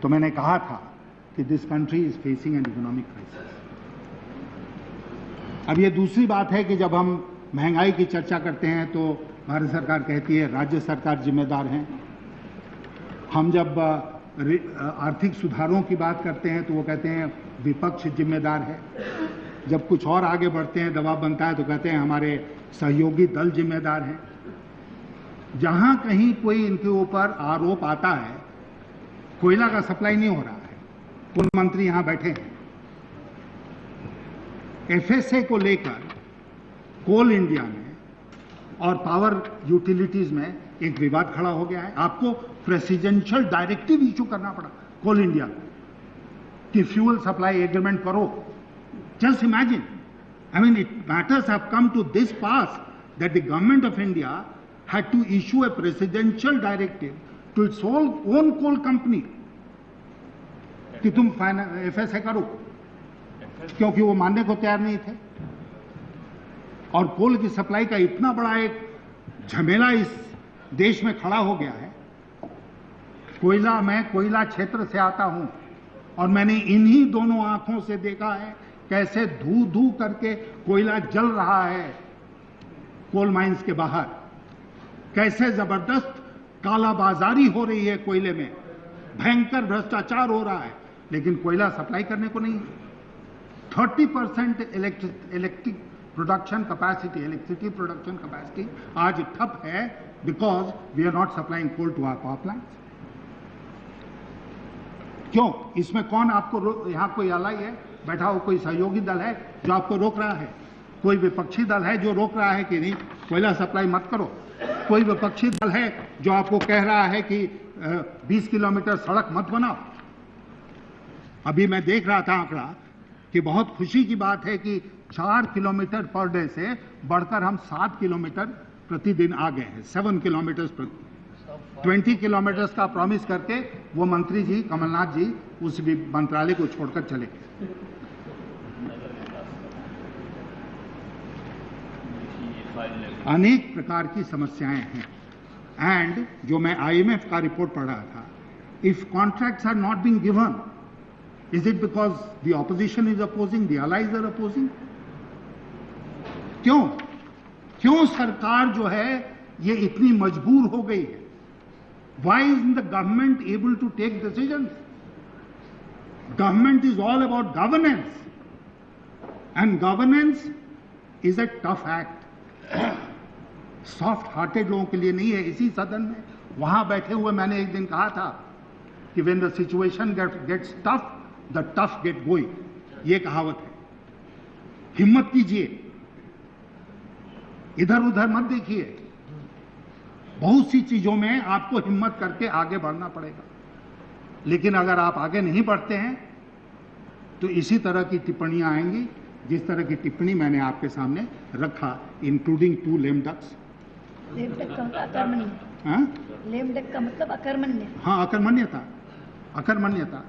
[SPEAKER 1] तो मैंने कहा था कि this country is facing an economic crisis. अब ये दूसरी बात है कि जब हम महंगाई की चर्चा करते हैं तो भारत सरकार कहती है राज्य सरकार जिम्मेदार हैं. हम जब आर्थिक सुधारों की बात करते हैं तो वो कहते हैं विपक्ष जिम्मेदार है. जब कुछ और आगे बढ़ते हैं, दबाव बनता है, तो कहते हैं हमारे सहयोगी दल जिम्मेदार हैं. जहां कहीं कोई इनके ऊपर आरोप आता है, कोयला का सप्लाई नहीं हो रहा है, पूर्व मंत्री यहां बैठे हैं, एफएसए को लेकर कोल इंडिया में और पावर यूटिलिटीज में एक विवाद खड़ा हो गया है. आपको प्रेसिडेंशियल डायरेक्टिव इशू करना पड़ा कोल इंडिया को कि फ्यूल सप्लाई एग्रीमेंट करो. Just imagine, I mean it matters have come to this pass that the government of India had to issue a presidential directive to its own coal company कि तुम FSA करो, क्योंकि वो मानने को तैयार नहीं थे. और कोल की सप्लाई का इतना बड़ा एक झमेला इस देश में खड़ा हो गया है. मैं कोयला क्षेत्र से आता हूं और मैंने इन्हीं दोनों आंखों से देखा है कैसे धू धू करके कोयला जल रहा है कोल माइंस के बाहर, कैसे जबरदस्त कालाबाजारी हो रही है कोयले में, भयंकर भ्रष्टाचार हो रहा है, लेकिन कोयला सप्लाई करने को नहीं. 30% इलेक्ट्रिसिटी प्रोडक्शन कैपेसिटी आज ठप है because we are not supplying coal to our power plants. क्यों? इसमें कौन आपको यहां कोई अलाई है बैठा हो, कोई सहयोगी दल है जो आपको रोक रहा है? कोई विपक्षी दल है जो रोक रहा है कि नहीं कोयला सप्लाई मत करो? कोई विपक्षी दल है जो आपको कह रहा है कि 20 किलोमीटर सड़क मत बनाओ? अभी मैं देख रहा था आंकड़ा कि बहुत खुशी की बात है कि 4 किलोमीटर पर डे से बढ़कर हम 7 किलोमीटर प्रतिदिन आ गए हैं. 7 किलोमीटर 20 किलोमीटर्स का प्रॉमिस करके वो मंत्री जी कमलनाथ जी उस मंत्रालय को छोड़कर चले गए. अनेक प्रकार की समस्याएं हैं. एंड जो मैं आईएमएफ का रिपोर्ट पढ़ रहा था, if contracts are not being given, is it because the opposition is opposing, the allies are opposing? क्यों सरकार जो है ये इतनी मजबूर हो गई है? Why is the government able to take decisions? Government is all about governance and governance is a tough act. Soft hearted लोगों के लिए नहीं है. इसी सदन में वहां बैठे हुए मैंने एक दिन कहा था कि when the situation gets tough the tough get going. ये कहावत है. हिम्मत कीजिए, इधर उधर मत देखिए. बहुत सी चीजों में आपको हिम्मत करके आगे बढ़ना पड़ेगा, लेकिन अगर आप आगे नहीं बढ़ते हैं तो इसी तरह की टिप्पणियां आएंगी जिस तरह की टिप्पणी मैंने आपके सामने रखा, इंक्लूडिंग 2 लेम डक्स.
[SPEAKER 4] लेम डक का मतलब अकर्मण्य.
[SPEAKER 1] हाँ,
[SPEAKER 4] लेम डक का मतलब अकर्मण्य.
[SPEAKER 1] हाँ, अकर्मण्यता.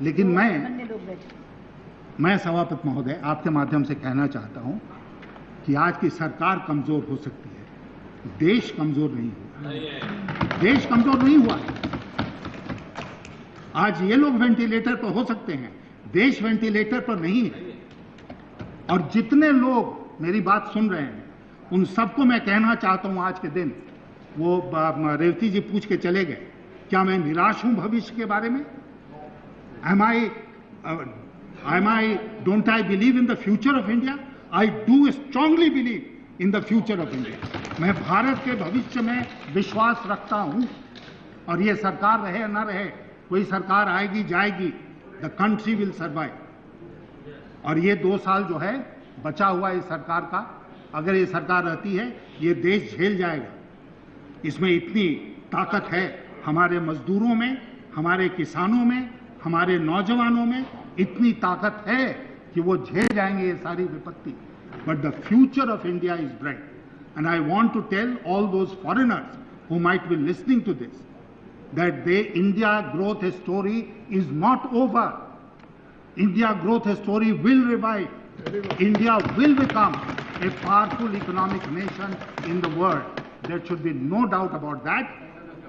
[SPEAKER 1] लेकिन मैं सभापति महोदय आपके माध्यम से कहना चाहता हूं कि आज की सरकार कमजोर हो सकती है, देश कमजोर नहीं हुआ. देश कमजोर नहीं हुआ है. आज ये लोग वेंटिलेटर पर हो सकते हैं, देश वेंटिलेटर पर नहीं है. और जितने लोग मेरी बात सुन रहे हैं उन सबको मैं कहना चाहता हूं आज के दिन, वो रेवती जी पूछ के चले गए, क्या मैं निराश हूं भविष्य के बारे में? Don't I believe in the future of India? I do strongly believe in the future of India. मैं भारत के भविष्य में विश्वास रखता हूं, और ये सरकार रहे या न रहे, कोई सरकार आएगी जाएगी, the country will survive. और ये 2 साल जो है बचा हुआ इस सरकार का, अगर ये सरकार रहती है ये देश झेल जाएगा. इसमें इतनी ताकत है, हमारे मजदूरों में, हमारे किसानों में, हमारे नौजवानों में इतनी ताकत है कि वो झेल जाएंगे ये सारी विपत्ति. But the future of India is bright. And I want to tell all those foreigners who might be listening to this that the India growth story is not over. India growth story will revive. India will become a powerful economic nation in the world. There should be no doubt about that.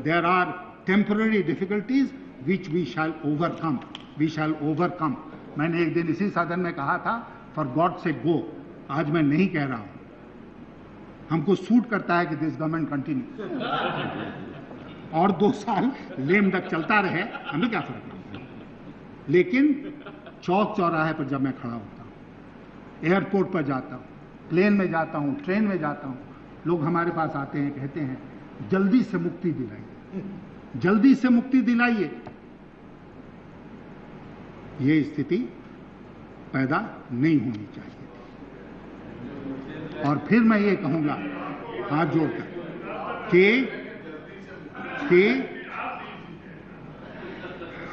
[SPEAKER 1] There are temporary difficulties which we shall overcome. We shall overcome. मैंने एक दिन इसी सदन में कहा था, for God sake go. आज मैं नहीं कह रहा हूं. हमको सूट करता है कि दिस गवर्नमेंट कंटिन्यू, और 2 साल लेम डक चलता रहे, हमें क्या फर्क पड़ता है. लेकिन चौक चौराहे पर जब मैं खड़ा होता हूं, एयरपोर्ट पर जाता हूं, प्लेन में जाता हूं, ट्रेन में जाता हूं, लोग हमारे पास आते हैं, कहते हैं जल्दी से मुक्ति दिलाइए, जल्दी से मुक्ति दिलाइए. ये स्थिति पैदा नहीं होनी चाहिए. और फिर मैं ये कहूंगा हाथ जोड़कर कि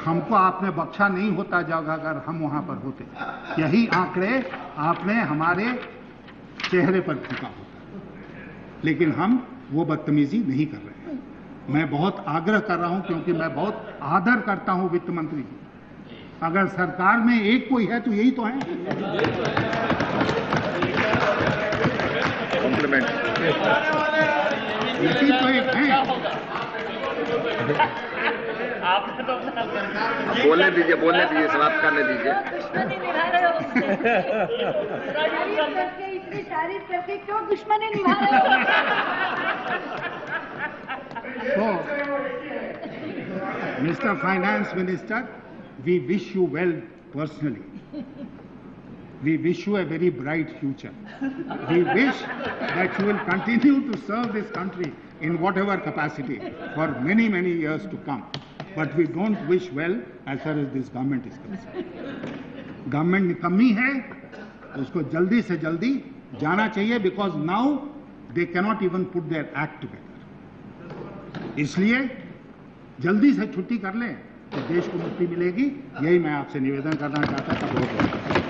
[SPEAKER 1] हमको आपने बख्शा नहीं होता जब अगर हम वहां पर होते. यही आंकड़े आपने हमारे चेहरे पर फूंका होता, लेकिन हम वो बदतमीजी नहीं कर रहे हैं. मैं बहुत आग्रह कर रहा हूं, क्योंकि मैं बहुत आदर करता हूं वित्त मंत्री जी. अगर सरकार में एक कोई है तो यही तो है.
[SPEAKER 5] कॉम्प्लीमेंट.
[SPEAKER 1] यही तो एक है.
[SPEAKER 5] बोलने दीजिए, समाप्त करने दीजिए.
[SPEAKER 4] दुश्मनी निभा रहे हो उससे. इतनी तारीफ करके क्यों दुश्मनी निभा रहे हो?
[SPEAKER 1] So, Mr. Finance Minister, we wish you well personally. We wish you a very bright future. We wish that you will continue to serve this country in whatever capacity for many, many years to come. But we don't wish well as far as this government is concerned. Government निकम्मी है, उसको जल्दी से जल्दी जाना चाहिए, because now they cannot even put their act together. इसलिए जल्दी से छुट्टी कर लें तो देश को मुक्ति मिलेगी. यही मैं आपसे निवेदन करना चाहता था. बहुत बहुत